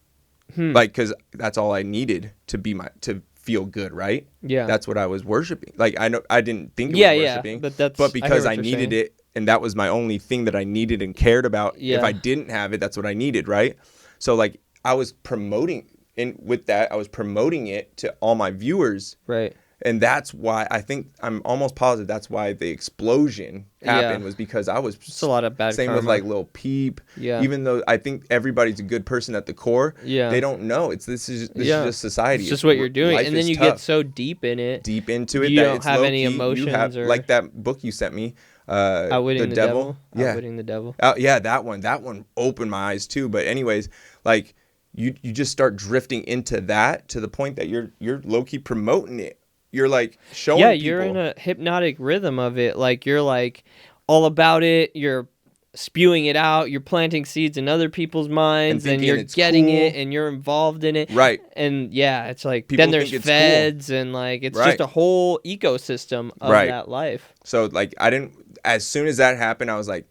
Like, because that's all I needed to feel good, right? Yeah. That's what I was worshiping. Like I didn't think it was worshiping, but because I needed it and that was my only thing that I needed and cared about. Yeah. If I didn't have it, that's what I needed, right? So like I was promoting, and with that I was promoting it to all my viewers, Right. and that's why I think I'm almost positive that's why the explosion happened, was because I was It's a lot of bad same karma. with like Lil Peep. Yeah. Even though I think everybody's a good person at the core, they don't know this is just society. It's just what you're doing, Life and then is you tough. get so deep into it You you that don't it's have low any key. emotions or like that book you sent me, Outwitting the Devil. Yeah. Outwitting the Devil. Yeah, that one opened my eyes too. But anyways, like you just start drifting into that to the point that you're low key promoting it. You're like showing people. You're in a hypnotic rhythm of it. Like you're like all about it. You're spewing it out. You're planting seeds in other people's minds, and you're getting cool. it, and you're involved in it. Right. And it's like People then there's think it's feds, and like it's just a whole ecosystem of that life. So like as soon as that happened, I was like,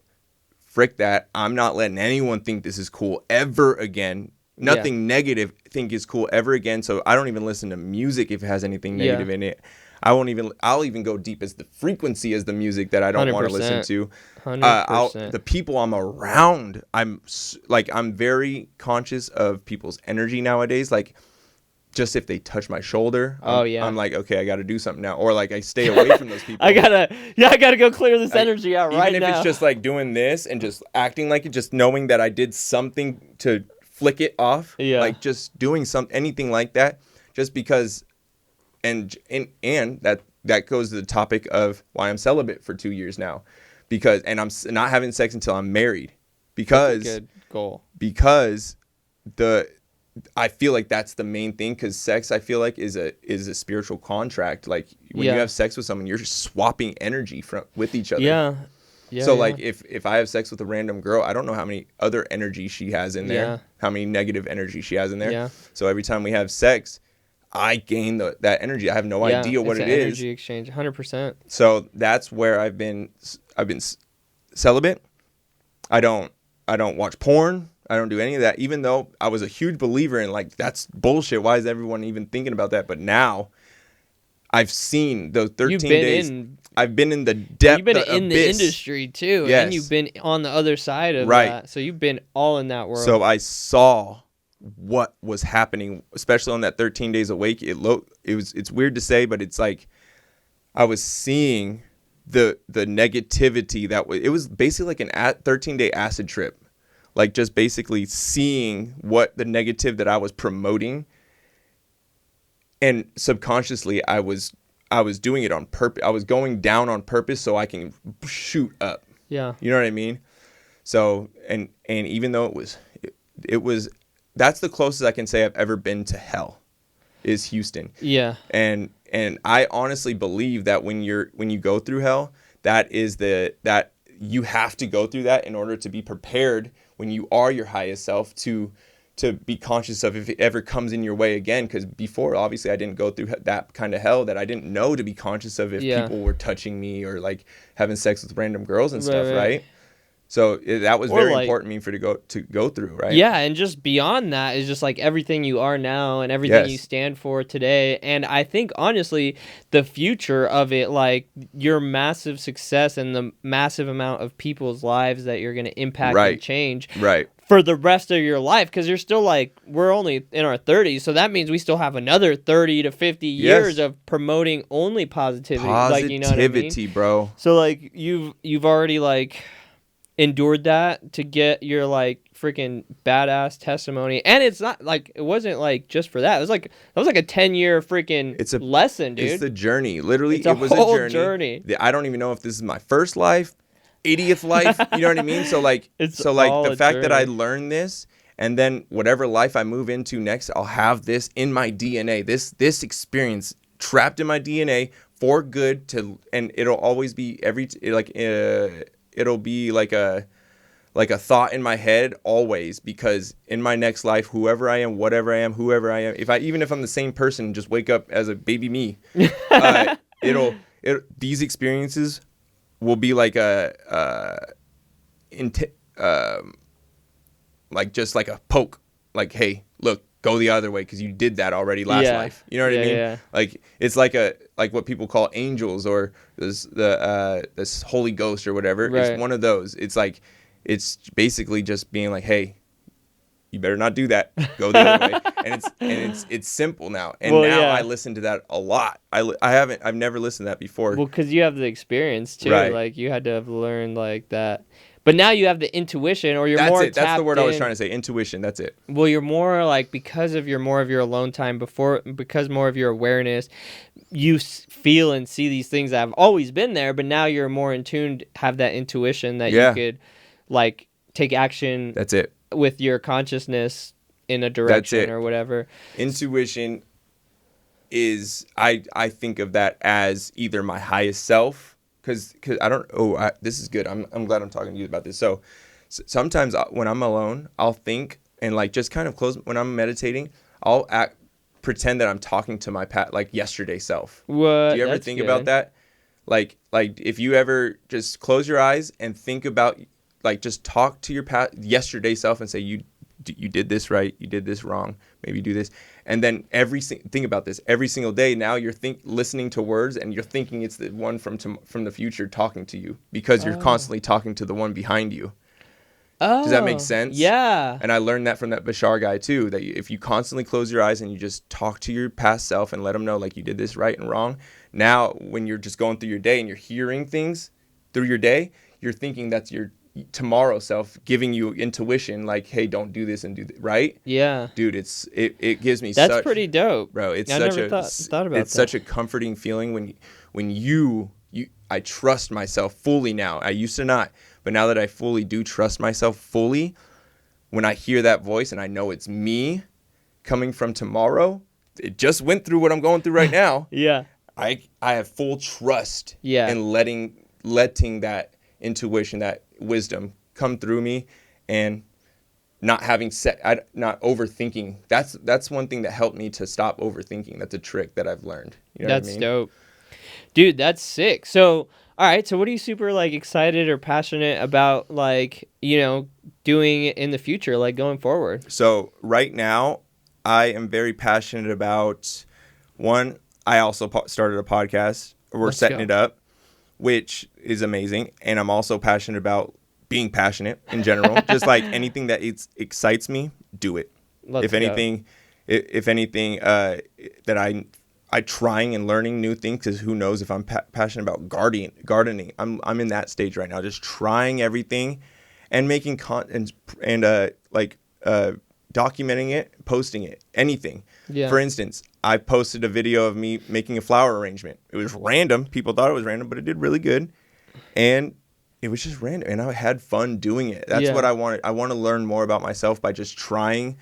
frick that. I'm not letting anyone think this is cool ever again. Nothing negative think is cool ever again. So I don't even listen to music if it has anything negative in it. I'll even go deep as the frequency as the music that I don't want to listen to. 100%. The people I'm around, I'm very conscious of people's energy nowadays. Like just if they touch my shoulder, I'm like, okay, I got to do something now. Or like I stay away from those people. I gotta go clear this energy out right now. Even if it's just like doing this and just acting like it, just knowing that I did something to flick it off, like just doing anything like that, just because, and that goes to the topic of why I'm celibate for 2 years now, and I'm not having sex until I'm married, because that's a good goal. Because I feel like that's the main thing, because sex I feel like is a spiritual contract. Like when you have sex with someone, you're just swapping energy with each other. So like if I have sex with a random girl, I don't know how many other energy she has in there, how many negative energy she has in there. Yeah. So every time we have sex, I gain that energy. I have no idea what it is. Energy exchange, 100%. So that's where I've been celibate. I don't watch porn. I don't do any of that, even though I was a huge believer in like that's bullshit. Why is everyone even thinking about that? But now I've seen those 13 days. I've been in the depth. You've been in the industry too, and you've been on the other side of that. So you've been all in that world. So I saw what was happening, especially on that 13 days awake. It's weird to say, but it's like I was seeing the negativity it was basically like an 13-day acid trip, like just basically seeing what the negative that I was promoting, and subconsciously I was doing it on purpose. I was going down on purpose so I can shoot up. Yeah. You know what I mean? So, and even though it was, that's the closest I can say I've ever been to hell, is Houston. Yeah. And I honestly believe that when you go through hell, that you have to go through that in order to be prepared when you are your highest self to be conscious of if it ever comes in your way again. Because before, obviously, I didn't go through that kind of hell, that I didn't know to be conscious of if people were touching me or like having sex with random girls and stuff, right? So that was very important for me to go through, right? Yeah, and just beyond that is just like everything you are now and everything you stand for today. And I think honestly, the future of it, like your massive success and the massive amount of people's lives that you're going to impact and change, for the rest of your life, because you're still like, we're only in our 30s, so that means we still have another 30 to 50 years of promoting only positivity. Like, you know what I mean? Bro. So like you've already like endured that to get your like freaking badass testimony, and it's not like it wasn't like just for that. It was like that was like a 10-year freaking lesson, dude. It's the journey. Literally, it was a journey. I don't even know if this is my first life, 80th life. You know what I mean? So like, the fact that I learned this, and then whatever life I move into next, I'll have this in my DNA. This experience trapped in my DNA for good, and it'll always be it'll be like a thought in my head always, because in my next life, whoever I am, whatever I am, whoever I am, even if I'm the same person, just wake up as a baby me, these experiences will be like like just like a poke, like, hey, look, go the other way because you did that already last life. You know what I mean? Yeah. Like it's like what people call angels or this Holy Ghost or whatever. Right. It's one of those. It's like it's basically just being like, hey, you better not do that. Go the other way. And it's simple now. And I listen to that a lot. I've never listened to that before. Well, because you have the experience too. Right. Like you had to have learned like that. But now you have the intuition, or you're more. That's the word I was trying to say. Intuition. That's it. Well, you're more like because of more of your alone time because more of your awareness, you feel and see these things that have always been there, but now you're more in tune, have that intuition that you could like take action. That's it. With your consciousness in a direction or whatever. Intuition is I think of that as either my highest self. Because I don't. This is good. I'm glad I'm talking to you about this. So sometimes when I'm alone, I'll think and like just kind of close. When I'm meditating, I'll pretend that I'm talking to my like yesterday self. What? Do you ever think about that? Like if you ever just close your eyes and think about like just talk to your yesterday self and say you did this right, you did this wrong, maybe do this. And then think about this every single day. Now you're listening to words and you're thinking it's the one from the future talking to you because you're constantly talking to the one behind you. Oh, does that make sense? Yeah. And I learned that from that Bashar guy too, that if you constantly close your eyes and you just talk to your past self and let them know like you did this right and wrong. Now when you're just going through your day and you're hearing things through your day, you're thinking that's your tomorrow self giving you intuition like, hey, don't do this and do that, right? Yeah, dude, it gives me that's pretty dope, bro. It's I such never thought about it's such a comforting feeling when you I trust myself fully now. I used to not, but now that I fully do trust myself fully, when I hear that voice and I know it's me coming from tomorrow, it just went through what I'm going through right now. Yeah, I have full trust in letting that intuition, that wisdom come through me and not overthinking. That's one thing that helped me to stop overthinking. That's a trick that I've learned. You know that's what I mean? Dope. Dude, that's sick. So, all right, so what are you super like excited or passionate about like, doing in the future, like going forward? So, right now, I am very passionate about one, I also started a podcast. We're setting it up, which is amazing. And I'm also passionate about being passionate in general. Just like anything that excites me, do it. If anything, that I trying and learning new things, because who knows if I'm passionate about gardening. I'm in that stage right now, just trying everything and making content and documenting it, posting it, anything. Yeah. For instance, I posted a video of me making a flower arrangement. It was random. People thought it was random, but it did really good. And it was just random. And I had fun doing it. That's what I wanted. I want to learn more about myself by just trying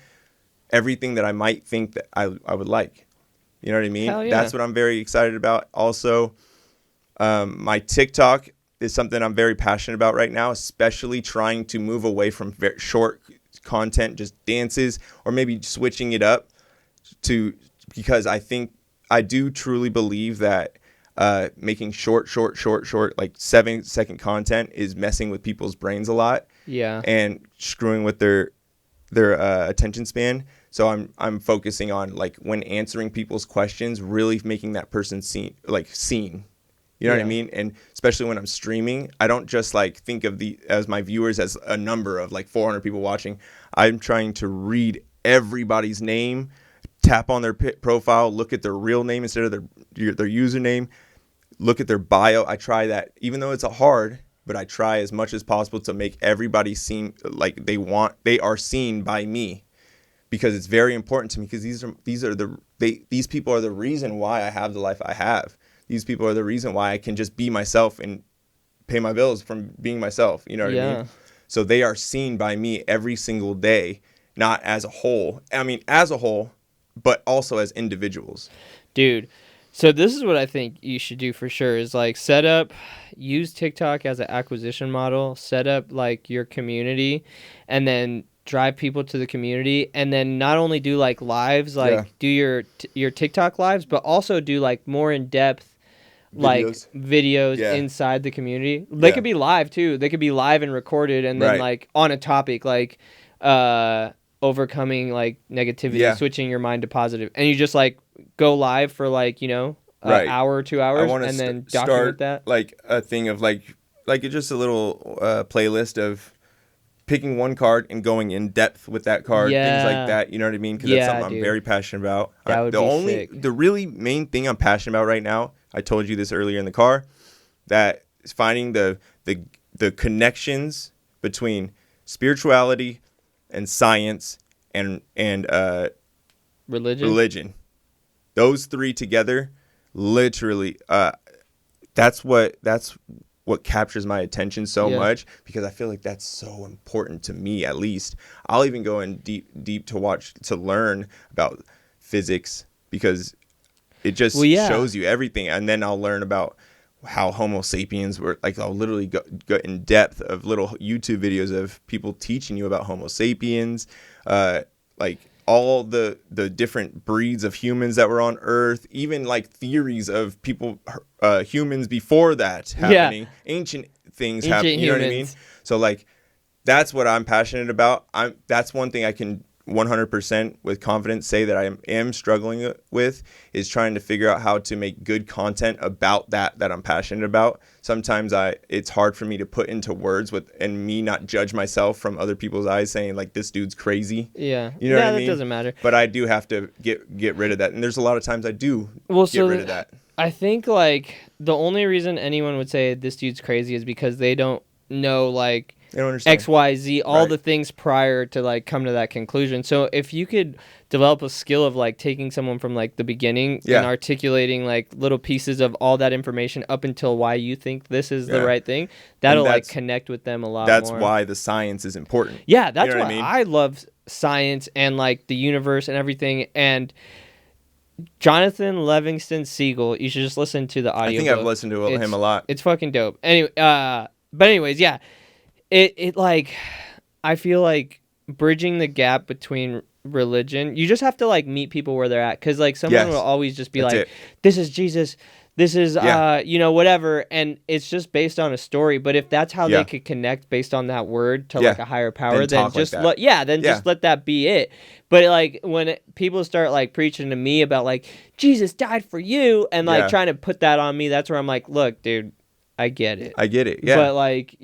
everything that I might think that I would like. You know what I mean? Hell yeah. That's what I'm very excited about. Also, my TikTok is something I'm very passionate about right now, especially trying to move away from very short content, just dances, or maybe switching it up because I do truly believe that making short, like 7-second content is messing with people's brains a lot. Yeah. And screwing with their attention span. So I'm focusing on like when answering people's questions, really making that person seen. You know what I mean? And especially when I'm streaming, I don't just like think of as my viewers as a number of like 400 people watching. I'm trying to read everybody's name, tap on their profile, look at their real name instead of their username, look at their bio. I try that, even though it's hard, but I try as much as possible to make everybody seem like they are seen by me, because it's very important to me, because these people are the reason why I have the life I have. These people are the reason why I can just be myself and pay my bills from being myself. You know what I mean? So they are seen by me every single day, not as a whole. I mean, as a whole, but also as individuals. Dude, so this is what I think you should do for sure is like use TikTok as an acquisition model, set up like your community, and then drive people to the community, and then not only do like lives, like do your TikTok lives, but also do like more in-depth videos inside the community. They could be live too. They could be live and recorded, and then like on a topic like overcoming like negativity, Yeah. switching your mind to positive, and you just like go live for like an Right. hour, 2 I hours, want and then to document start that. like a thing of like just a little playlist of picking one card and going in depth with that card, things like Yeah, that. You know what I mean? Because that's yeah, something I'm dude, very passionate about. that would be sick. The really main thing I'm passionate about right now, I told you this earlier in the car, that is finding the connections between spirituality and science and religion. Those three together, literally, that's what captures my attention so Yeah. much, because I feel like that's so important to me. At least I'll even go in deep to learn about physics, because it just Well, yeah. shows you everything. And then I'll learn about how Homo sapiens were, like I'll literally go in depth of little YouTube videos of people teaching you about Homo sapiens, like all the different breeds of humans that were on Earth, even like theories of people, humans before that happening, ancient things happening. You know what I mean? So like, that's what I'm passionate about. That's one thing I can 100% with confidence say that I am struggling with, is trying to figure out how to make good content about that I'm passionate about. Sometimes it's hard for me to put into words and me not judge myself from other people's eyes saying like, this dude's crazy. Yeah. You know what I mean? That doesn't matter. But I do have to get rid of that. And there's a lot of times I do get rid of that. I think like the only reason anyone would say this dude's crazy is because they don't know like They don't understand. X, Y, Z, all Right. the things prior to like come to that conclusion. So if you could develop a skill of like taking someone from like the beginning and articulating like little pieces of all that information up until why you think this is the right thing, that'll like connect with them a lot more. That's why the science is important. Yeah, that's you know why what I mean? I love science and like the universe and everything. And Jonathan Livingston Seagull, you should just listen to the audio. I think I've listened to him a lot. It's fucking dope. Anyway, but anyways, yeah. It like, I feel like bridging the gap between religion, you just have to like meet people where they're at, because like someone will always just be this is Jesus, this is whatever, and it's just based on a story. But if that's how they could connect based on that word to like a higher power, then just just let that be it. But like when people start like preaching to me about like Jesus died for you and like trying to put that on me, that's where I'm like, look, dude, I get it. Yeah. But like,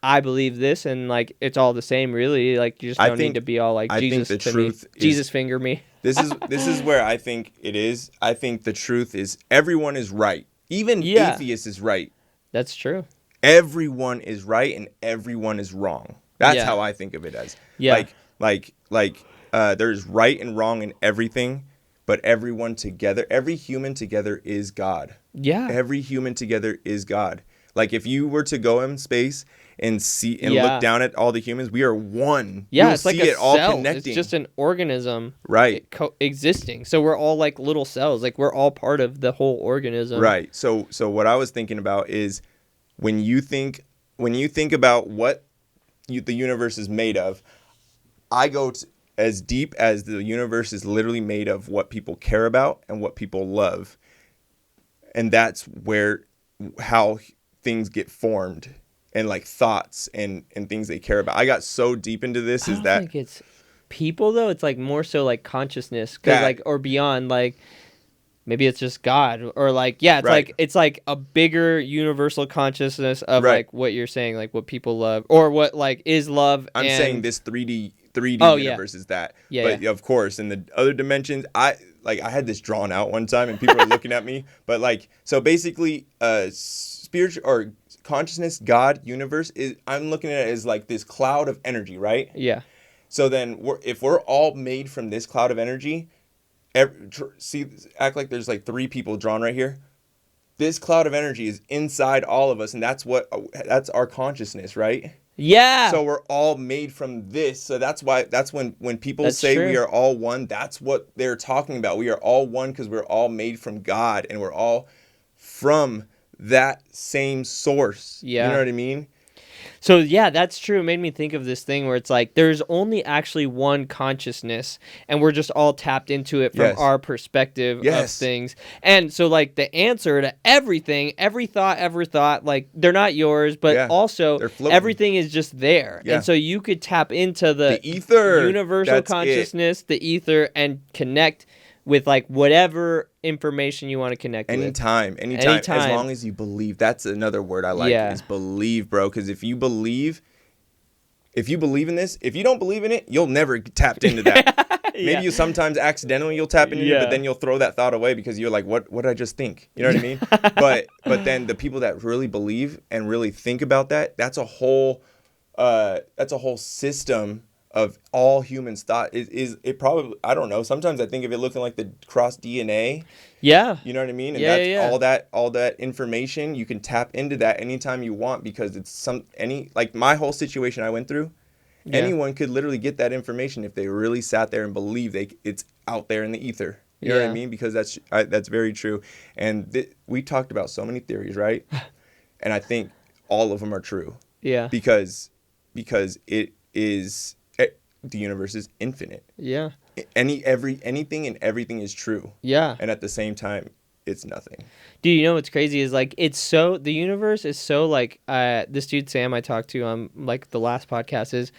I believe this, and like it's all the same really. Like you just don't need to be all like Jesus to me. Jesus finger me. This is where I think it is. I think the truth is everyone is right. Even atheist is right. That's true. Everyone is right and everyone is wrong. That's how I think of it as. Yeah. Like there's right and wrong in everything, but everyone together, every human together is God. Yeah. Every human together is God. Like if you were to go in space and see and look down at all the humans, we are one. Yeah, you'll it's like see a it all cell. connecting. It's just an organism, right? Existing. So we're all like little cells. Like we're all part of the whole organism. Right. So what I was thinking about is when you think about what the universe is made of, I go as deep as the universe is literally made of what people care about and what people love, and that's how things get formed, and like thoughts and things they care about. I got so deep into this. I don't think it's people though. It's like more so like consciousness, or beyond. Like maybe it's just God, or like it's like a bigger universal consciousness of like what you're saying, like what people love, or what like is love. I'm saying this 3D universe is that. But of course, in the other dimensions, I had this drawn out one time and people were looking at me. But like, so basically, spiritual or consciousness, God, universe I'm looking at it as like this cloud of energy, right? Yeah. So then if we're all made from this cloud of energy, act like there's like 3 people drawn right here. This cloud of energy is inside all of us, and that's our consciousness, right? Yeah. So we're all made from this. So that's when people say true. we are all one, that's what they're talking about. We are all one because we're all made from God, and we're all from that same source. Yeah. You know what I mean? So yeah, that's true. It made me think of this thing where it's like there's only actually one consciousness, and we're just all tapped into it from Yes. our perspective of Yes. things. And so like the answer to everything, every thought ever thought, like they're not yours, but Yeah. also They're floating. everything is just there. Yeah. And so you could tap into the ether. universal That's consciousness, the ether, and connect with like whatever information you want to connect with. Anytime. As long as you believe. That's another word I like is believe, bro. Because if you believe in this, if you don't believe in it, you'll never get tapped into that. Maybe you sometimes accidentally you'll tap into it, but then you'll throw that thought away because you're like, what did I just think? You know what I mean? But then the people that really believe and really think about that, that's a whole system of all humans thought. It probably, I don't know, sometimes I think of it looking like the cross DNA. Yeah. You know what I mean? And all that information, you can tap into that anytime you want because it's like my whole situation I went through, anyone could literally get that information if they really sat there and believed it's out there in the ether. You know what I mean? Because that's very true. And we talked about so many theories, right? And I think all of them are true. Yeah. Because it is, the universe is infinite. Yeah. Anything and everything is true. Yeah. And at the same time, it's nothing. Dude, you know what's crazy is like the universe is so like this dude Sam I talked to on like the last podcast is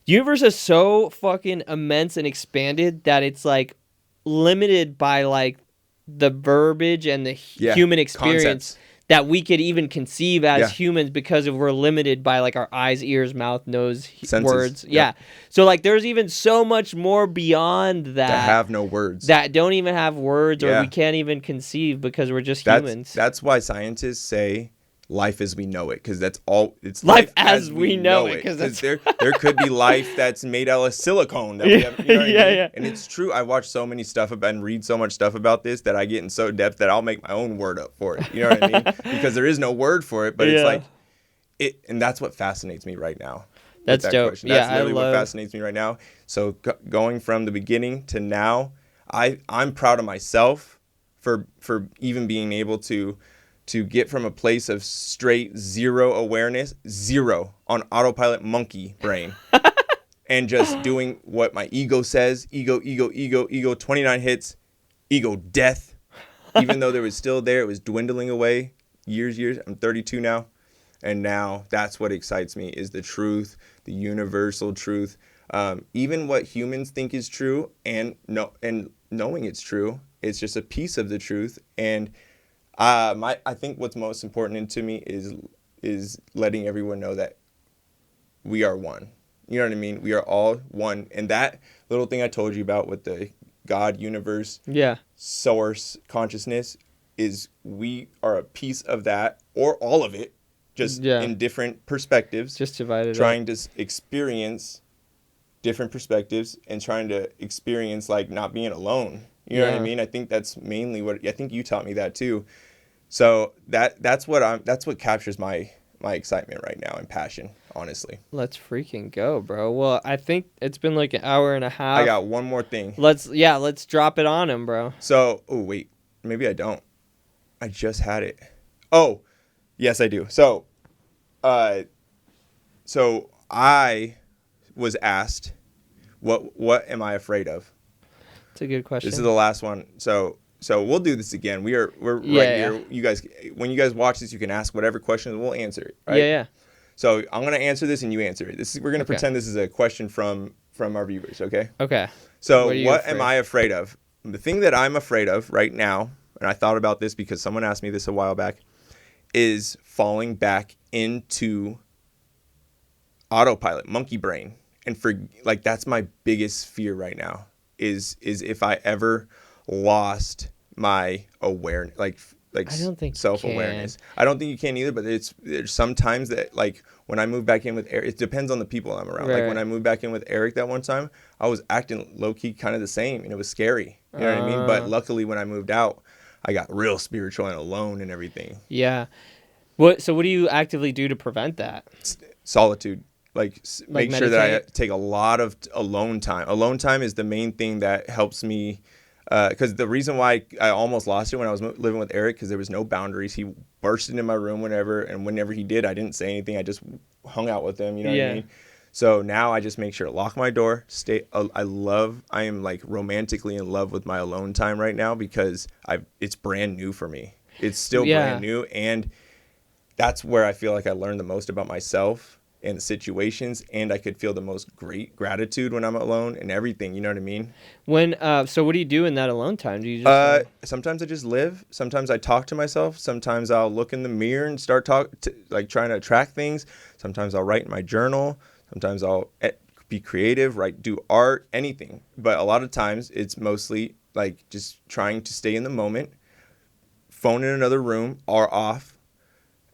the universe is so fucking immense and expanded that it's like limited by like the verbiage and the human experience. Concepts. That we could even conceive as humans because we're limited by like our eyes, ears, mouth, nose, senses. Words. Yeah. So like there's even so much more beyond that. That have no words. That don't even have words or we can't even conceive because we're just humans. That's why scientists say life as we know it, because that's all. It's life as we know it. Because there could be life that's made out of silicone. That we have, you know what I mean? Yeah. And it's true. I watch so many stuff about and read so much stuff about this that I get in so depth that I'll make my own word up for it. You know what I mean? Because there is no word for it, but it's like it, and that's what fascinates me right now. That's dope. Question. That's literally what fascinates me right now. So going from the beginning to now, I'm proud of myself for even being able to get from a place of straight zero awareness, zero on autopilot monkey brain, and just doing what my ego says, ego, 29 hits, ego death. Even though there was still there, it was dwindling away years. I'm 32 now. And now that's what excites me is the truth, the universal truth. Even what humans think is true and knowing it's true, it's just a piece of the truth. And I think what's most important to me is letting everyone know that we are one. You know what I mean? We are all one. And that little thing I told you about with the God, universe, source, consciousness, is we are a piece of that or all of it, just in different perspectives. Just divided trying to experience different perspectives and trying to experience like not being alone. You know what I mean? I think that's mainly what I think you taught me that too. So that's what captures my excitement right now and passion, honestly. Let's freaking go, bro. Well, I think it's been like an hour and a half. I got one more thing. Let's drop it on him, bro. So, wait, maybe I don't. I just had it. Oh, yes, I do. So I was asked, what am I afraid of? That's a good question. This is the last one. So we'll do this again. We're right here. You guys, when you guys watch this, you can ask whatever questions. We'll answer it. Right? Yeah. So I'm gonna answer this and you answer it. We're gonna pretend this is a question from our viewers. Okay. Okay. So what am I afraid of? The thing that I'm afraid of right now, and I thought about this because someone asked me this a while back, is falling back into autopilot, monkey brain, and that's my biggest fear right now. Is if I ever lost my awareness, like I don't think self-awareness. I don't think you can either, but there's sometimes that like when I move back in with Eric, it depends on the people I'm around. Right. Like when I moved back in with Eric that one time, I was acting low-key kind of the same and it was scary. You know what I mean? But luckily when I moved out, I got real spiritual and alone and everything. Yeah. So what do you actively do to prevent that? Solitude. Like make sure that I take a lot of alone time. Alone time is the main thing that helps me Because the reason why I almost lost it when I was living with Eric, because there was no boundaries. He burst into my room whenever, and whenever he did, I didn't say anything. I just hung out with him. You know what I mean? So now I just make sure to lock my door. I am like romantically in love with my alone time right now because it's brand new for me. It's still brand new, and that's where I feel like I learned the most about myself and the situations, and I could feel the most great gratitude when I'm alone and everything. You know what I mean? So what do you do in that alone time? Do you just sometimes I just live. Sometimes I talk to myself. Sometimes I'll look in the mirror and start like trying to attract things. Sometimes I'll write in my journal. Sometimes I'll be creative, do art, anything. But a lot of times it's mostly like just trying to stay in the moment, phone in another room or off,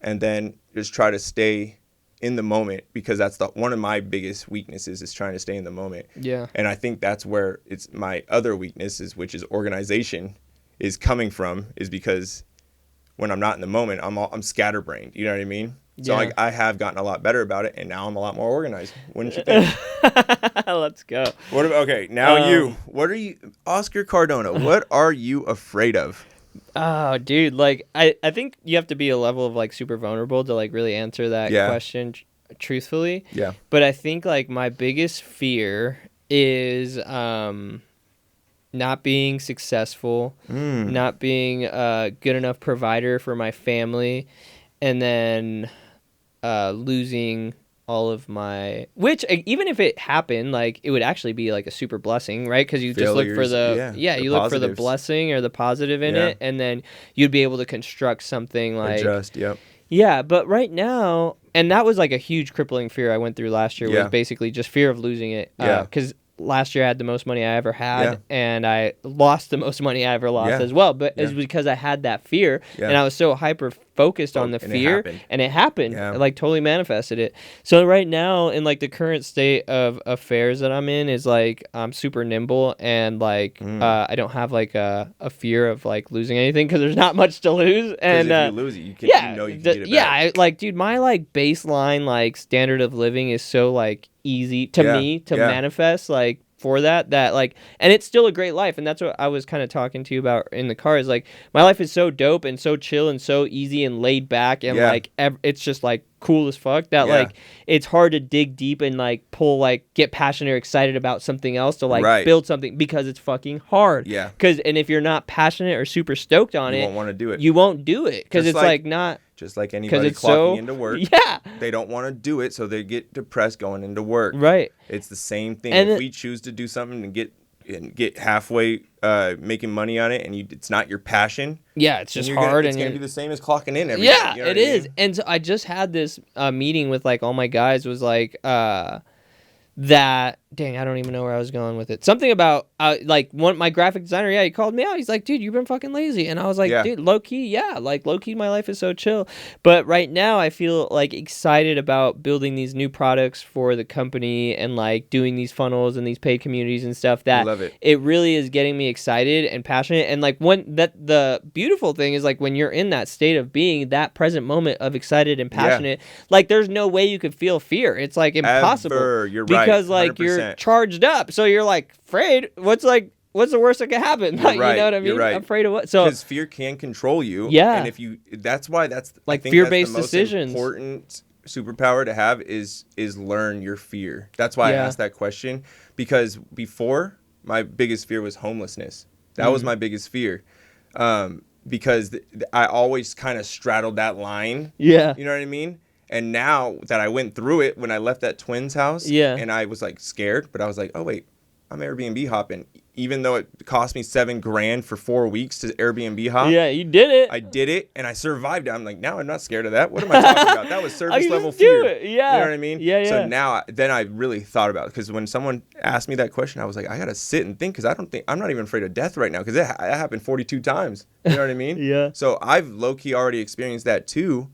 and then just try to stay in the moment, because that's one of my biggest weaknesses is trying to stay in the moment. Yeah. And I think that's where it's my other weaknesses, which is organization, is coming from, is because when I'm not in the moment, I'm scatterbrained. You know what I mean? So I have gotten a lot better about it, and now I'm a lot more organized. Wouldn't you think? Let's go. What are you, Oscar Cardona, what are you afraid of? Oh, dude, like I think you have to be a level of like super vulnerable to like really answer that question truthfully. Yeah. But I think like my biggest fear is not being successful, not being a good enough provider for my family, and then losing all of my, which even if it happened, like it would actually be like a super blessing, right? Because you just look for you look for the blessing or the positive in it, and then you'd be able to construct something like but right now, and that was like a huge crippling fear I went through last year, was basically just fear of losing it, because last year I had the most money I ever had, and I lost the most money I ever lost as well. But it's because I had that fear, and I was so hyper focused on the fear, and it happened. I like totally manifested it. So right now, in like the current state of affairs that I'm in, is like I'm super nimble, and like I don't have like a fear of like losing anything, because there's not much to lose. And if you lose it, you can get it back. Dude, my like baseline like standard of living is so like easy to me to manifest, like for that like, and it's still a great life. And that's what I was kind of talking to you about in the car, is like my life is so dope and so chill and so easy and laid back, and like it's just like cool as fuck that like it's hard to dig deep and like get passionate or excited about something else to like build something, because it's fucking hard. And if you're not passionate or super stoked on it, you won't want to do it. You won't do it, because it's like not just like anybody clocking into work. They don't want to do it, so they get depressed going into work. Right. It's the same thing. And if we choose to do something and get halfway making money on it, and it's not your passion. Yeah, it's just hard. It's going to be the same as clocking in every day. Yeah, it is. And so I just had this meeting with like all my guys, was like that, dang, I don't even know where I was going with it. Something about like my graphic designer, he called me out. He's like, dude, you've been fucking lazy. And I was like, dude, low key, my life is so chill. But right now I feel like excited about building these new products for the company, and like doing these funnels and these paid communities and stuff, that love it. It really is getting me excited and passionate. And like the beautiful thing is like when you're in that state of being that present moment of excited and passionate, like there's no way you could feel fear. It's like impossible. You're right. Because like 100%. You're charged up, so you're like afraid. What's the worst that could happen? Like, you know what I mean? You're right. I'm afraid of what? So because fear can control you. Yeah. And that's like fear-based decisions. Important superpower to have is learn your fear. That's why I asked that question, because before my biggest fear was homelessness. That was my biggest fear. Because I always kind of straddled that line. Yeah. You know what I mean? And now that I went through it, when I left that twins house, and I was like scared, but I was like, oh wait, I'm Airbnb hopping. Even though it cost me $7,000 for 4 weeks to Airbnb hop. Yeah, you did it. I did it, and I survived it. I'm like, now I'm not scared of that. What am I talking about? That was service level fear. Do it. Yeah. You know what I mean? Yeah. So now, then I really thought about it, because when someone asked me that question, I was like, I gotta sit and think, because I'm not even afraid of death right now, because it happened 42 times. You know what I mean? Yeah. So I've low key already experienced that too.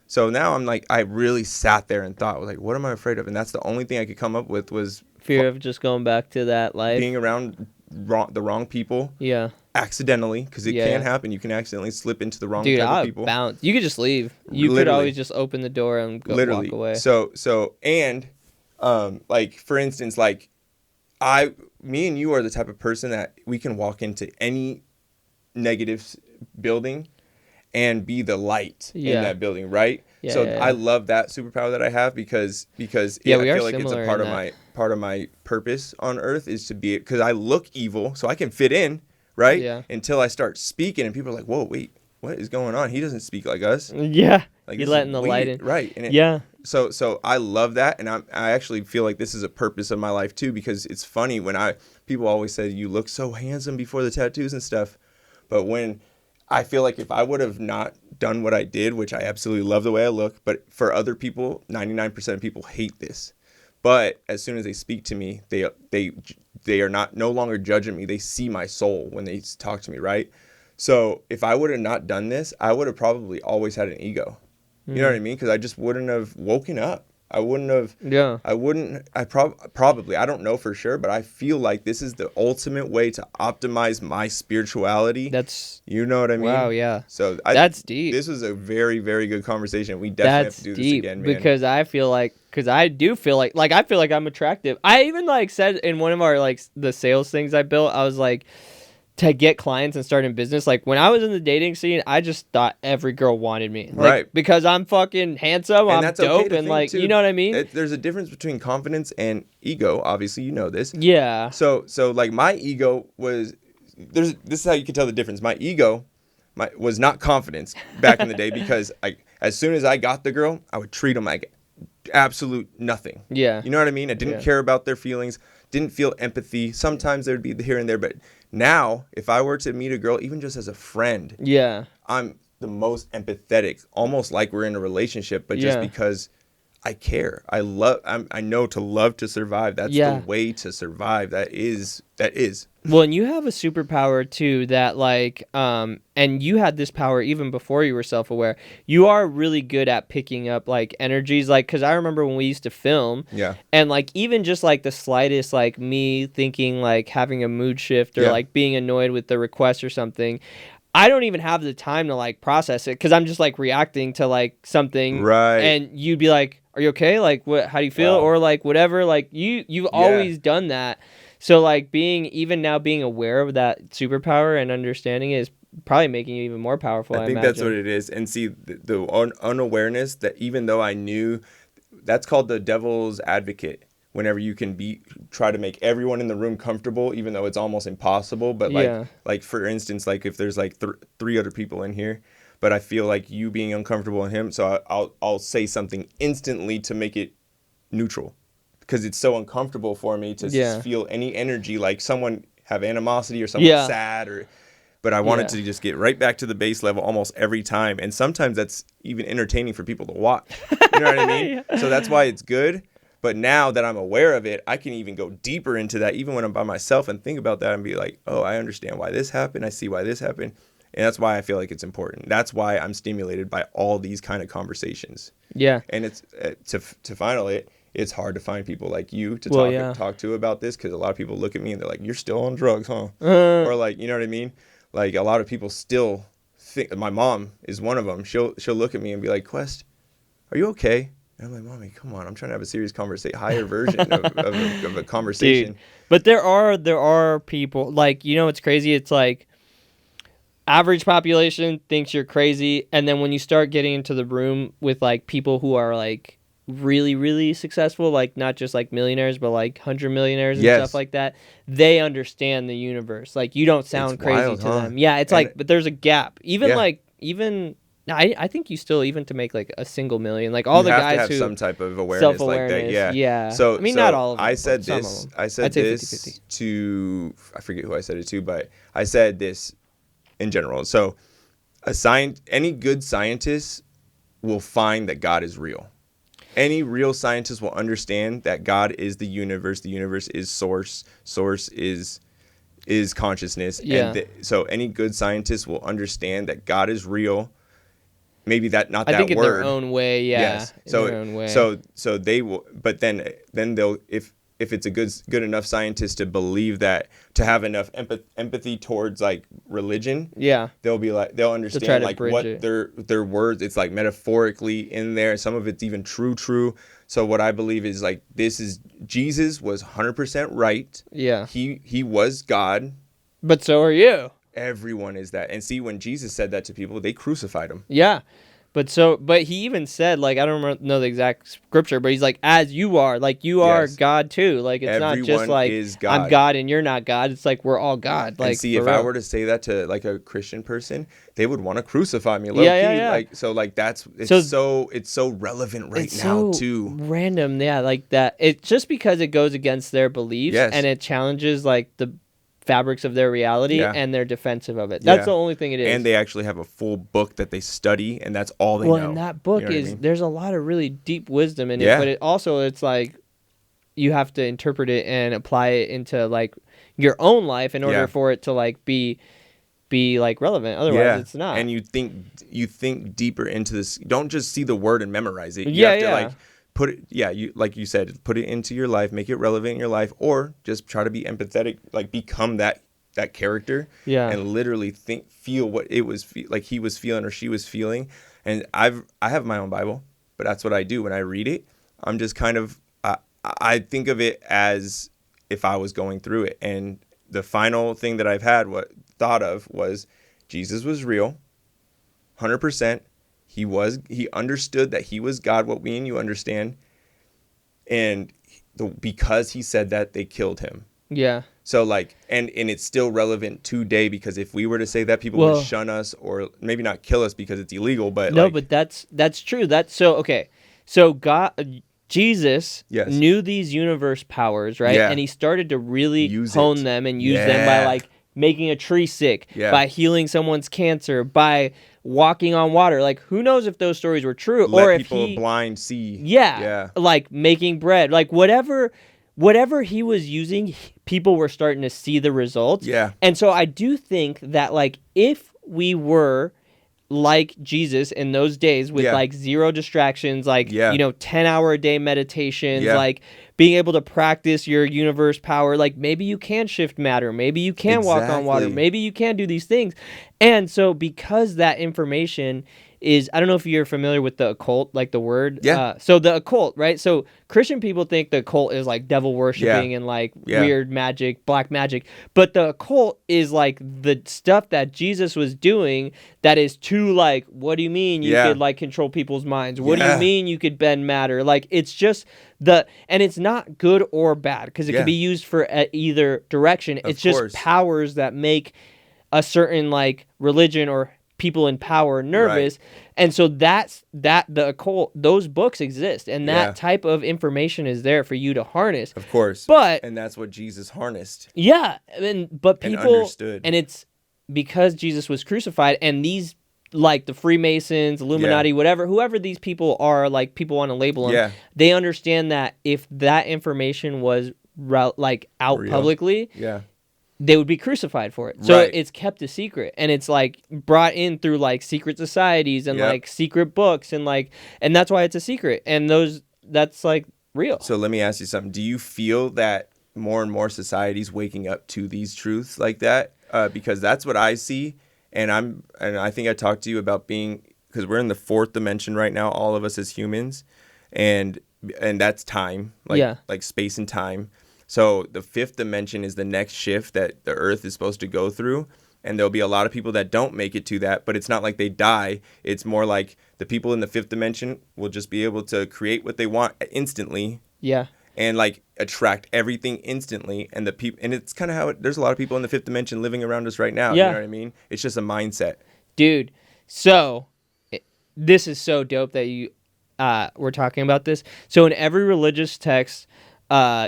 So now I'm like, I really sat there and thought, like, what am I afraid of? And that's the only thing I could come up with was fear of just going back to that life, being around the wrong people. Yeah. Accidentally, because it can happen. You can accidentally slip into the wrong type of people. Bounce. You could just leave. You could always just open the door and walk away. So and like for instance, like me and you are the type of person that we can walk into any negative building and be the light in that building, right? Yeah, so yeah. I love that superpower that I have because we I are feel like it's a similar part in of that. my purpose on earth is to be, because I look evil, so I can fit in, right? Yeah. Until I start speaking and people are like, whoa, wait, what is going on? He doesn't speak like us. Yeah. Like, You this is letting the light weird, in. right? And Yeah. So I love that, and I actually feel like this is a purpose of my life too, because it's funny when people always say you look so handsome before the tattoos and stuff, but when I feel like if I would have not done what I did, which I absolutely love the way I look, but for other people, 99% of people hate this. But as soon as they speak to me, they are no longer judging me. They see my soul when they talk to me, right? So if I would have not done this, I would have probably always had an ego. You know what I mean? Because I just wouldn't have woken up. I wouldn't have. Yeah. Probably. I don't know for sure, but I feel like this is the ultimate way to optimize my spirituality. That's. You know what I mean? Wow. Yeah. So That's deep. This was a very, very good conversation. We definitely have to do this again, man. Because I feel like, I do feel like I feel like I'm attractive. I even like said in one of our like the sales things I built, I was like, to get clients and start in business, like when I was in the dating scene, I just thought every girl wanted me, like, right? Because I'm fucking handsome, I'm that's dope, okay and like too. You know what I mean. There's a difference between confidence and ego. Obviously, you know this. Yeah. So like my ego was this is how you can tell the difference. My ego, was not confidence back in the day because as soon as I got the girl, I would treat them like absolute nothing. Yeah. You know what I mean? I didn't care about their feelings. Didn't feel empathy. Sometimes there'd be here and there, but now if I were to meet a girl, even just as a friend, I'm the most empathetic, almost like we're in a relationship, but just because I care. I know to love to survive. That's the way to survive. That is. Well, and you have a superpower too that like and you had this power even before you were self-aware. You are really good at picking up like energies, like cuz I remember when we used to film and like even just like the slightest like me thinking like having a mood shift or like being annoyed with the request or something, I don't even have the time to like process it cuz I'm just like reacting to like something, right? And you'd be like, "Are you okay? Like what, how do you feel?" Or like whatever, like you've always done that. So like being aware of that superpower and understanding it is probably making you even more powerful. I think that's what it is. And see the unawareness that even though I knew, that's called the devil's advocate. Whenever you can try to make everyone in the room comfortable, even though it's almost impossible. But like for instance, like if there's like three other people in here, but I feel like you being uncomfortable in him, so I'll say something instantly to make it neutral. Because it's so uncomfortable for me to feel any energy, like someone have animosity or someone sad, but I wanted to just get right back to the base level almost every time. And sometimes that's even entertaining for people to watch. You know what I mean? So that's why it's good. But now that I'm aware of it, I can even go deeper into that, even when I'm by myself and think about that and be like, oh, I understand why this happened. I see why this happened. And that's why I feel like it's important. That's why I'm stimulated by all these kind of conversations. Yeah. And it's to finally it's hard to find people like you to talk to about this, because a lot of people look at me and they're like, you're still on drugs, huh? Or like, you know what I mean? Like a lot of people still think, my mom is one of them. She'll look at me and be like, Quest, are you okay? And I'm like, Mommy, come on. I'm trying to have a serious conversation, higher version of a conversation. Dude, but there are people, like, you know, it's crazy. It's like average population thinks you're crazy. And then when you start getting into the room with like people who are like really, really successful, like not just like millionaires, but like 100 millionaires and stuff like that, they understand the universe. Like you don't sound it's crazy wild, to them. Yeah, it's like, but there's a gap. I think you still, even to make like a single million, like all the guys to have who some type of awareness like that. Yeah. So I mean, not all of them. I said this. I said this 50-50. To, I forget who I said it to, but I said this in general. So any good scientist will find that God is real. Any real scientist will understand that God is the universe. The universe is source. Source is consciousness. Yeah. And so any good scientist will understand that God is real. Maybe that not that word. I think in their own way, yeah. Yes. So in their own way. So they will, but then they'll, if it's a good enough scientist to believe that, to have enough empathy towards like religion, they'll be like, they'll understand like what their words, it's like metaphorically in there. Some of it's even true. So what I believe is like Jesus was 100% right. Yeah. He was God. But so are you. Everyone is that. And see, when Jesus said that to people, they crucified him. Yeah. But he even said, like, I don't know the exact scripture, but he's like, as you are, like, you are God too. Like, it's not just Everyone like, is God. I'm God and you're not God. It's like, we're all God. Like, and see, for if real. I were to say that to like a Christian person, they would want to crucify me. Yeah. Like, so like it's so relevant right it's now so too. Random, yeah, like that. It's just because it goes against their beliefs Yes. and it challenges like the fabrics of their reality, Yeah. and they're defensive of it. That's the only thing it is. And they actually have a full book that they study, and that's all they know. Well, and that book You know what I is mean? there's a lot of really deep wisdom in it, Yeah. but it's like you have to interpret it and apply it into like your own life in order for it to like be like relevant. Otherwise, it's not. And you think deeper into this. Don't just see the word and memorize it. You Yeah, have to yeah. like put it. Yeah, you like you said, put it into your life, make it relevant in your life, or just try to be empathetic, like become that character. Yeah. And literally feel what it was like he was feeling or she was feeling. And I have my own Bible, but that's what I do when I read it. I'm just kind of I think of it as if I was going through it. And the final thing that I've thought of was Jesus was real, 100%. He understood that he was God, what we and you understand. And because he said that, they killed him. Yeah. So like, and it's still relevant today, because if we were to say that, people would shun us, or maybe not kill us because it's illegal, but no, like, but that's true. That's so okay. So Jesus knew these universe powers, right? Yeah. And he started to really hone them and use them by like making a tree sick, by healing someone's cancer, by walking on water. Like, who knows if those stories were true, or if people blind see. Yeah. Like making bread, like whatever he was using, people were starting to see the results. Yeah. And so I do think that like if we were like Jesus in those days with like zero distractions, like, 10-hour a day meditations, like being able to practice your universe power, like maybe you can shift matter, maybe you can walk on water, maybe you can do these things. And so because that information is, I don't know if you're familiar with the occult, like the word. So the occult, right? So Christian people think the occult is like devil worshiping and like weird magic, black magic. But the occult is like the stuff that Jesus was doing that is too like, what do you mean you could like control people's minds? What do you mean you could bend matter? Like it's just and it's not good or bad because it can be used for either direction. It's just powers that make a certain like religion or people in power nervous. And so that's the occult, those books exist, and that type of information is there for you to harness, of course. And that's what Jesus harnessed. But people and understood. And it's because Jesus was crucified, and these like the Freemasons, Illuminati, whoever these people are, like people want to label them, they understand that if that information was like out publicly, they would be crucified for it. So it's kept a secret, and it's like brought in through like secret societies and like secret books, and that's why it's a secret. And that's like real. So let me ask you something. Do you feel that more and more societies waking up to these truths like that? Because that's what I see. And I think I talked to you about because we're in the fourth dimension right now, all of us as humans, and that's time, like space and time. So the fifth dimension is the next shift that the earth is supposed to go through. And there'll be a lot of people that don't make it to that, but it's not like they die. It's more like the people in the fifth dimension will just be able to create what they want instantly. And like attract everything instantly. And it's kind of how there's a lot of people in the fifth dimension living around us right now. You know what I mean? It's just a mindset. Dude, so this is so dope that you we're talking about this. So in every religious text,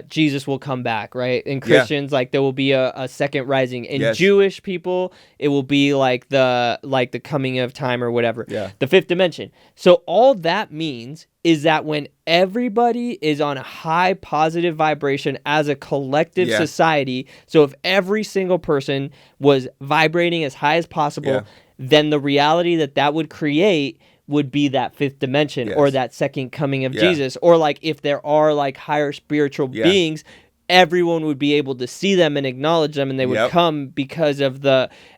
Jesus will come back, right? In Christians, like there will be a second rising. In Jewish people, it will be like the coming of time or whatever. The fifth dimension. So all that means is that when everybody is on a high positive vibration as a collective society, so if every single person was vibrating as high as possible, then the reality that would create would be that fifth dimension or that second coming of Jesus. Or like if there are like higher spiritual beings, everyone would be able to see them and acknowledge them, and they would come because of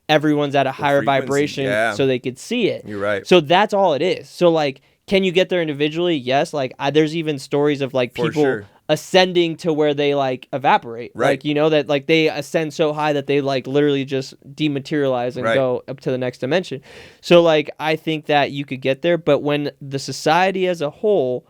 everyone's at a higher vibration so they could see it. You're right. So that's all it is. So like can you get there individually? Yes. Like there's even stories of like For people sure. ascending to where they like evaporate. Right. Like, you know, that like they ascend so high that they like literally just dematerialize and Right. go up to the next dimension. So like I think that you could get there, but when the society as a whole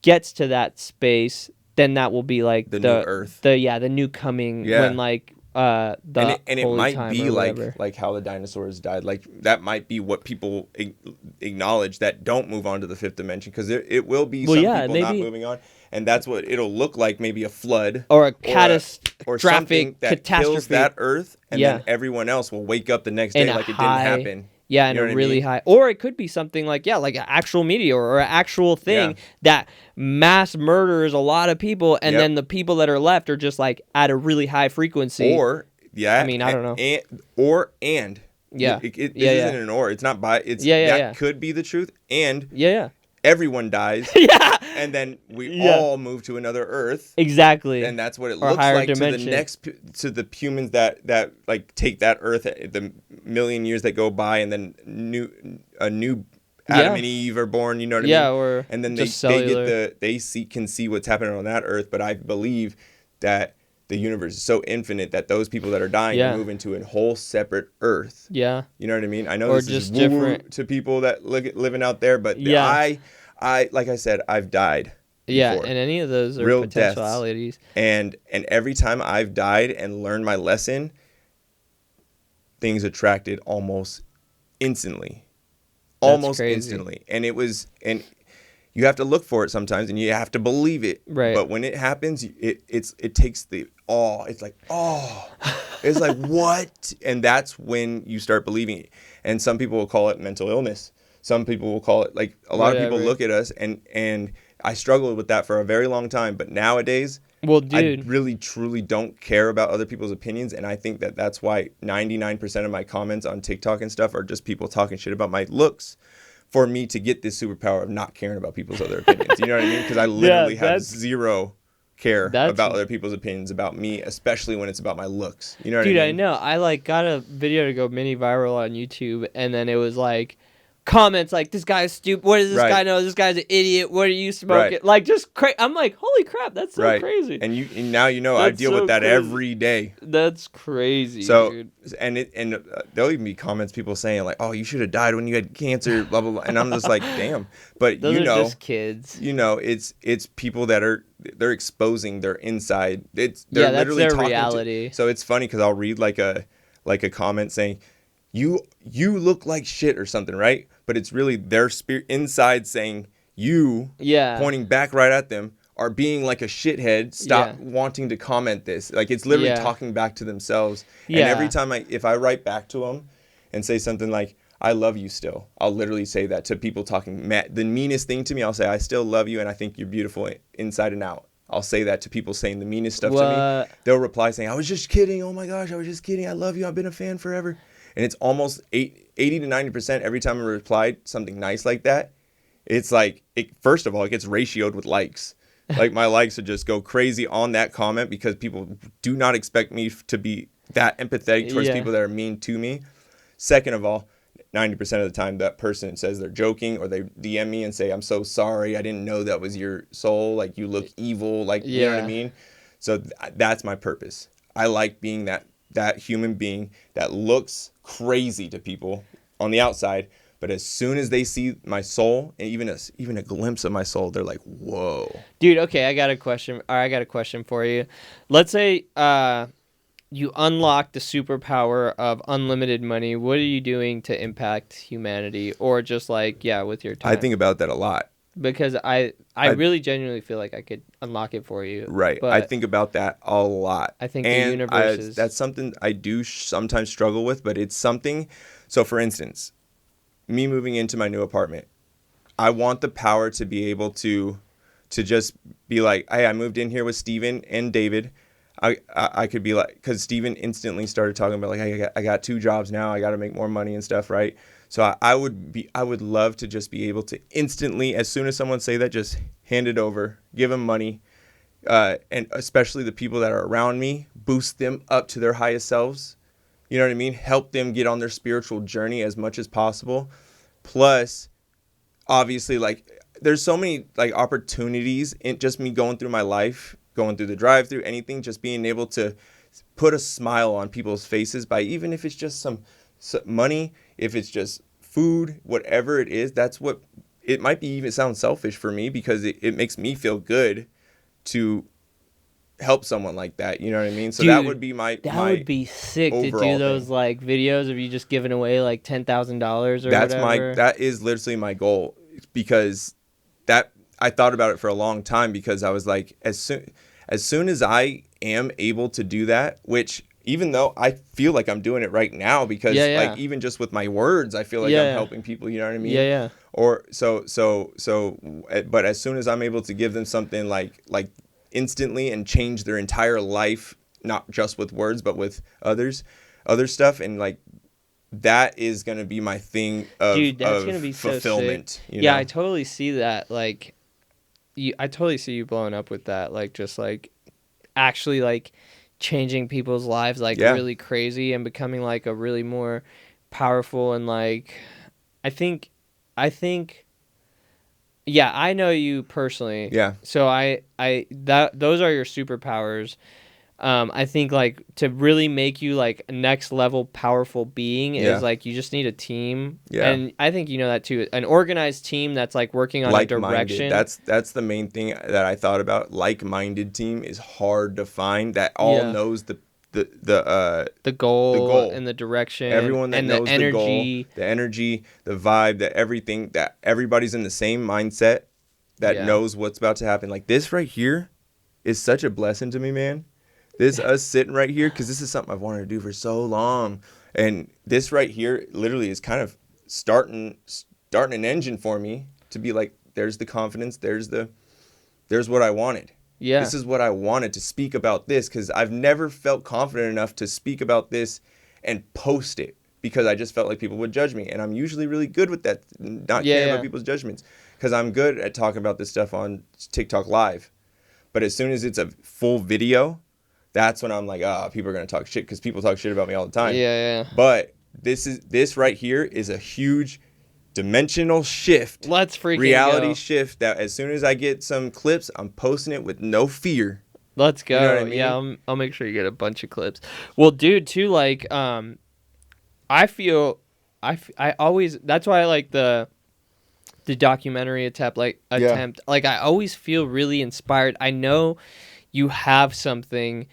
gets to that space, then that will be like The new Earth. the new coming Yeah. when like the and it holy might time be or like whatever. how the dinosaurs died. Like that might be what people acknowledge that don't move on to the fifth dimension, because it will be Well, some yeah, people not maybe. moving on, and that's what it'll look like. Maybe a flood Or a or catastrophic something that kills catastrophe. that Earth, and Yeah. then everyone else will wake up the next In day a like it high- didn't happen. Yeah, You and know a what I really mean? high, or it could be something like like an actual meteor or an actual thing Yeah. that mass murders a lot of people, and Yep. then the people that are left are just like at a really high frequency. Or yeah, I mean, I don't know. And Yeah. this Yeah, isn't yeah. an or. It's not by. It's Yeah, yeah, that yeah. could be the truth, and Yeah, everyone dies, yeah, and then we Yeah. all move to another Earth. exactly. And that's what it Or looks higher like dimension. to the humans that like take that Earth, the million years that go by, and then a new Adam Yeah. and Eve are born. You know what I Yeah, mean? or And then just they get cellular. can see what's happening on that Earth. But I believe that the universe is so infinite that those people that are dying Yeah. are moving to a whole separate Earth. Yeah. You know what I mean? I know Or this just is woo-woo different. to people that living out there, but Yeah. I like I said, I've died. Yeah, before. and any of those are Real deaths. potentialities. And every time I've died and learned my lesson, things attracted almost instantly. Almost crazy. instantly. And you have to look for it sometimes, and you have to believe it. Right. But when it happens, it takes the awe. It's like, oh. It's like, what? And that's when you start believing it. And some people will call it mental illness. Some people will call it, like, a lot of people Whatever. look at us, and I struggled with that for a very long time. But nowadays, Well, dude. I really, truly don't care about other people's opinions. And I think that that's why 99% of my comments on TikTok and stuff are just people talking shit about my looks, for me to get this superpower of not caring about people's other opinions. You know what I mean? Because I literally have that's- zero care that's- about other people's opinions about me, especially when it's about my looks. You know what Dude, I I mean? know. I like got a video to go mini viral on YouTube, and then it was like comments like, "This guy's stupid. What does this Right. guy know? This guy's an idiot. What are you smoking?" Right. Like just I'm like, holy crap, that's so Right. crazy. And now you know I That's deal so with that crazy. every day. That's crazy, So dude. and there'll even be comments people saying like, "Oh, you should have died when you had cancer," blah blah blah. And I'm just like, damn. But Those you are know, just kids. it's people that they're exposing their inside. They're That's literally their talking reality. So it's funny because I'll read like a comment saying, you look like shit or something, right? But it's really their spirit inside saying, you Yeah. pointing back right at them, are being like a shithead. Stop wanting to comment this. Like it's literally talking back to themselves. And every time if I write back to them and say something like, "I love you still," I'll literally say that to people talking the meanest thing to me. I'll say, "I still love you, and I think you're beautiful inside and out." I'll say that to people saying the meanest stuff to me. They'll reply saying, "I was just kidding. Oh my gosh, I was just kidding. I love you. I've been a fan forever." And it's almost 80 to 90% every time I replied something nice like that. It's like, first of all, it gets ratioed with likes. Like my likes would just go crazy on that comment because people do not expect me to be that empathetic towards people that are mean to me. Second of all, 90% of the time that person says they're joking, or they DM me and say, "I'm so sorry. I didn't know that was your soul. Like you look evil." Like, you know what I mean? So that's my purpose. I like being that human being that looks crazy to people on the outside, but as soon as they see my soul and even a glimpse of my soul, they're like, "Whoa." Dude, okay, I got a question for you. Let's say you unlock the superpower of unlimited money. What are you doing to impact humanity, or just like with your time? I think about that a lot. Because I really genuinely feel like I could unlock it for you. Right. But I think about that a lot. I think the universe is... That's something I do sometimes struggle with, but it's something. So for instance, me moving into my new apartment, I want the power to be able to just be like, "Hey, I moved in here with Steven and David." I could be like, because Steven instantly started talking about like, "Hey, I got 2 jobs now. I got to make more money and stuff," right? So I would love to just be able to instantly, as soon as someone say that, just hand it over, give them money, and especially the people that are around me, boost them up to their highest selves. You know what I mean? Help them get on their spiritual journey as much as possible. Plus, obviously, like, there's so many like opportunities in just me going through my life, going through the drive-through, anything, just being able to put a smile on people's faces by, even if it's just some money, if it's just food, whatever it is. That's what it might be. Even sound selfish for me because it makes me feel good to help someone like that. You know what I mean? So Dude, that would be that my would be sick to do overall those thing. like videos of you just giving away like $10,000 or That's whatever. that is literally my goal, because that I thought about it for a long time, because I was like, as soon as I am able to do that, which even though I feel like I'm doing it right now, because Yeah, yeah. like even just with my words, I feel like Yeah, I'm yeah. helping people, you know what I mean? Yeah, yeah. Or but as soon as I'm able to give them something like instantly and change their entire life, not just with words, but with other stuff, and like that is going to be my thing Dude, that's of gonna be so sick. fulfillment, you Yeah, know? I totally see that. Like, I totally see you blowing up with that. Like, just like actually like changing people's lives like Yeah. really crazy and becoming like a really more powerful and like I think I think yeah, I know you personally. Yeah. So I that those are your superpowers. I think like to really make you like a next level powerful being is Yeah. like you just need a team. Yeah. And I think you know that too. An organized team that's like working on a Like-minded. direction. That's the main thing that I thought about. Like-minded team is hard to find that all Yeah. knows the goal, goal. and the direction Everyone that and the knows the goal, energy. the energy, the vibe, that everything, that everybody's in the same mindset, that Yeah. knows what's about to happen. Like this right here is such a blessing to me, man. This us sitting right here, because this is something I've wanted to do for so long, and this right here literally is kind of starting an engine for me to be like, there's the confidence, there's what I wanted. Yeah. This is what I wanted, to speak about this, because I've never felt confident enough to speak about this and post it, because I just felt like people would judge me, and I'm usually really good with that, not caring about people's judgments, because I'm good at talking about this stuff on TikTok Live. But as soon as it's a full video, that's when I'm like, people are going to talk shit, because people talk shit about me all the time. Yeah. But this right here is a huge dimensional shift. Let's freaking reality go. shift, that as soon as I get some clips, I'm posting it with no fear. Let's go. You know what I mean? Yeah, I'll make sure you get a bunch of clips. Well, dude, too, like, I feel, I always, that's why I like the documentary attempt. Like, I always feel really inspired. I know you have something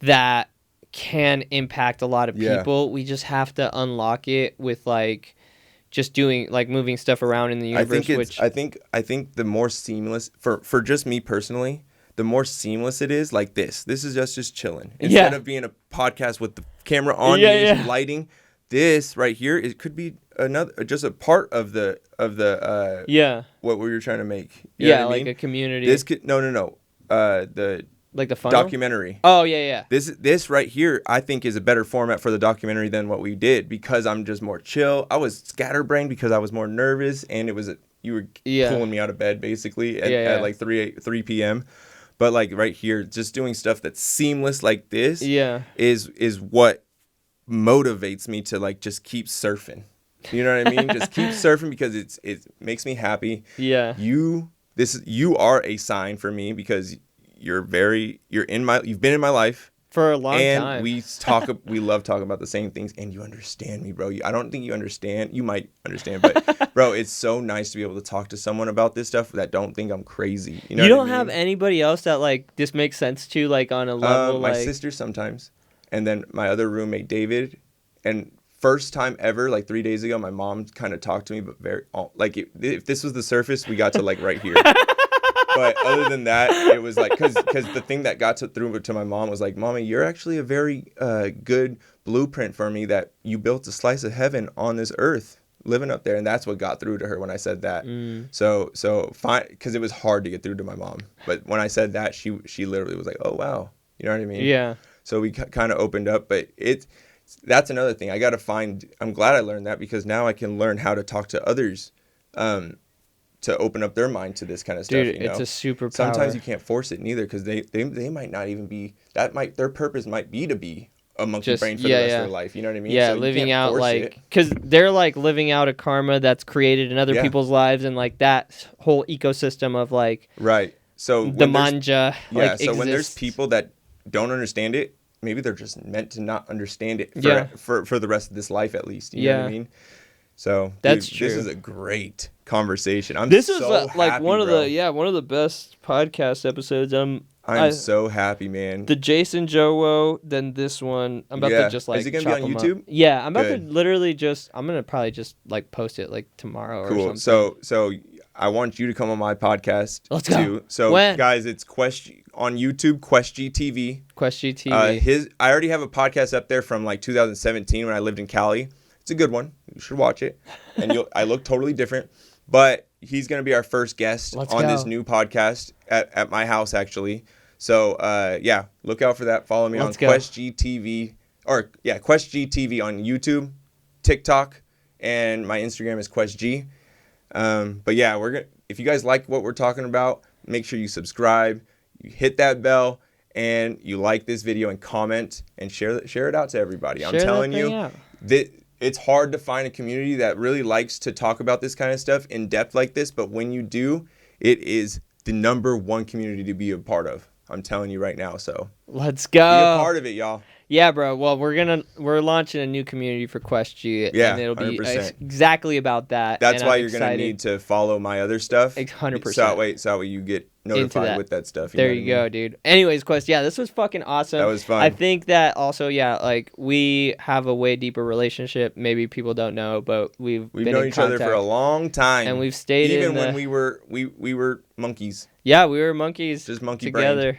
that can impact a lot of people. We just have to unlock it with, like, just doing, like, moving stuff around in the universe. I think the more seamless, for just me personally, the more seamless it is, like this is just chilling, instead of being a podcast with the camera on me, lighting. This right here, it could be just a part of the what we were trying to make. You know what I mean? Like a community. This could the like the funnel? documentary. Oh yeah. This right here, I think, is a better format for the documentary than what we did, because I'm just more chill. I was scatterbrained because I was more nervous, and it was you were pulling me out of bed basically at like 3 p.m. But like right here, just doing stuff that's seamless like this is what motivates me to like just keep surfing. You know what I mean? Just keep surfing, because it makes me happy. Yeah. You are a sign for me, because you've been in my life for a long time, and we love talking about the same things, and you understand me, bro. I don't think you understand. You might understand, but bro, it's so nice to be able to talk to someone about this stuff that don't think I'm crazy. You know, you don't what I mean? have anybody else that like this makes sense to, like, on a level. My sister sometimes, and then my other roommate David. And first time ever, like 3 days ago, my mom kind of talked to me, but very like if this was the surface, we got to like right here. But other than that, it was like, because the thing that got through to my mom was like, Mommy, you're actually a very good blueprint for me, that you built a slice of heaven on this earth, living up there. And that's what got through to her when I said that. So fine, because it was hard to get through to my mom. But when I said that, she literally was like, oh, wow. You know what I mean? Yeah. So we kind of opened up, but that's another thing. I'm glad I learned that, because now I can learn how to talk to others, to open up their mind to this kind of stuff. Dude, it's a superpower. Sometimes you can't force it neither, because they might not even be, their purpose might be to be a monkey Just- brain for yeah, the rest yeah. of their life. You know what I mean? Yeah, So you living can't out force like it. because they're like living out a karma that's created in other Yeah. people's lives, and like that whole ecosystem of like Right. So the when there's- manja. Yeah. Like, So when there's exists. people that don't understand it, maybe they're just meant to not understand it Yeah. for the rest of this life at least. You know what I Yeah. mean? So That's dude, true. This is a great conversation. I'm This so was like happy, one of bro. the best podcast episodes. I'm so happy, man. The Jason Jowo, then this one. I'm about Yeah. to just like Is it gonna chop be on 'em up. YouTube? Yeah, I'm about Good. to literally just. I'm gonna probably just like post it like tomorrow or Cool. something. So I want you to come on my podcast Let's go. too. So When? guys, it's on YouTube, QuestG TV. QuestG's TV. I already have a podcast up there from like 2017 when I lived in Cali. It's a good one. You should watch it. And I look totally different. But he's gonna be our first guest Let's on go. this new podcast at my house actually. So yeah, look out for that. Follow me Let's on go. QuestG TV QuestG TV on YouTube, TikTok, and my Instagram is QuestG. But yeah, if you guys like what we're talking about, make sure you subscribe, you hit that bell, and you like this video and comment and share it out to everybody. I'm Share that telling thing you out. that it's hard to find a community that really likes to talk about this kind of stuff in depth like this, but when you do, it is the number one community to be a part of. I'm telling you right now, so Let's be a go. part of it, y'all. Yeah, bro. Well, we're launching a new community for QuestG. Yeah, and it'll be 100%. Exactly about that. That's and why I'm you're gonna excited. need to follow my other stuff. 100%. So that way you get Into notified that. with that stuff. There know you what I go, mean? dude. Anyways, Quest, yeah, this was fucking awesome. That was fun. I think that also, yeah, like we have a way deeper relationship. Maybe people don't know, but we've been known in each other for a contact. long time, And we've stayed even in when the- we were monkeys, Yeah, we were monkeys just monkey together.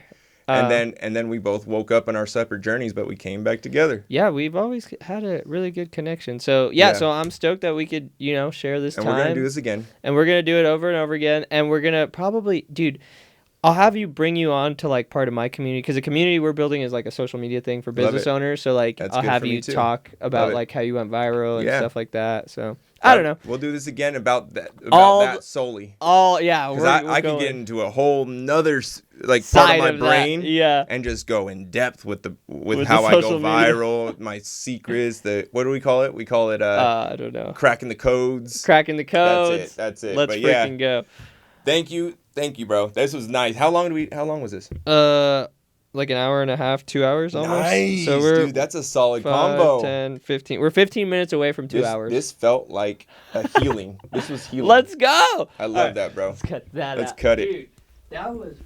and then we both woke up on our separate journeys, but we came back together. Yeah, we've always had a really good connection. So yeah, Yeah. so I'm stoked that we could, share this And time. we're gonna do this again. And we're gonna do it over and over again. And we're gonna probably, dude, I'll have you bring you on to like part of my community, because the community we're building is like a social media thing for business it. owners. So like That's I'll good have for me you too. talk about Love it. like how you went viral and Yeah. stuff like that. So I don't know. We'll do this again about that All solely. Oh yeah, Because we're I could going get into a whole nother part side of my that. brain, Yeah. and just go in depth with With how the I go social media. viral, my secrets. What do we call it? We call it I don't know. cracking the codes. Cracking the codes. That's it. Let's But yeah, freaking go. thank you, bro. This was nice. How long was this? Like an hour and a half, 2 hours almost. Nice, So we're dude. That's a solid 5, combo. 10, 15. We're 15 minutes away from 2 hours. This felt like a healing. This was healing. Let's go. I love that, bro. Let's cut that Let's out. cut it. Dude, that was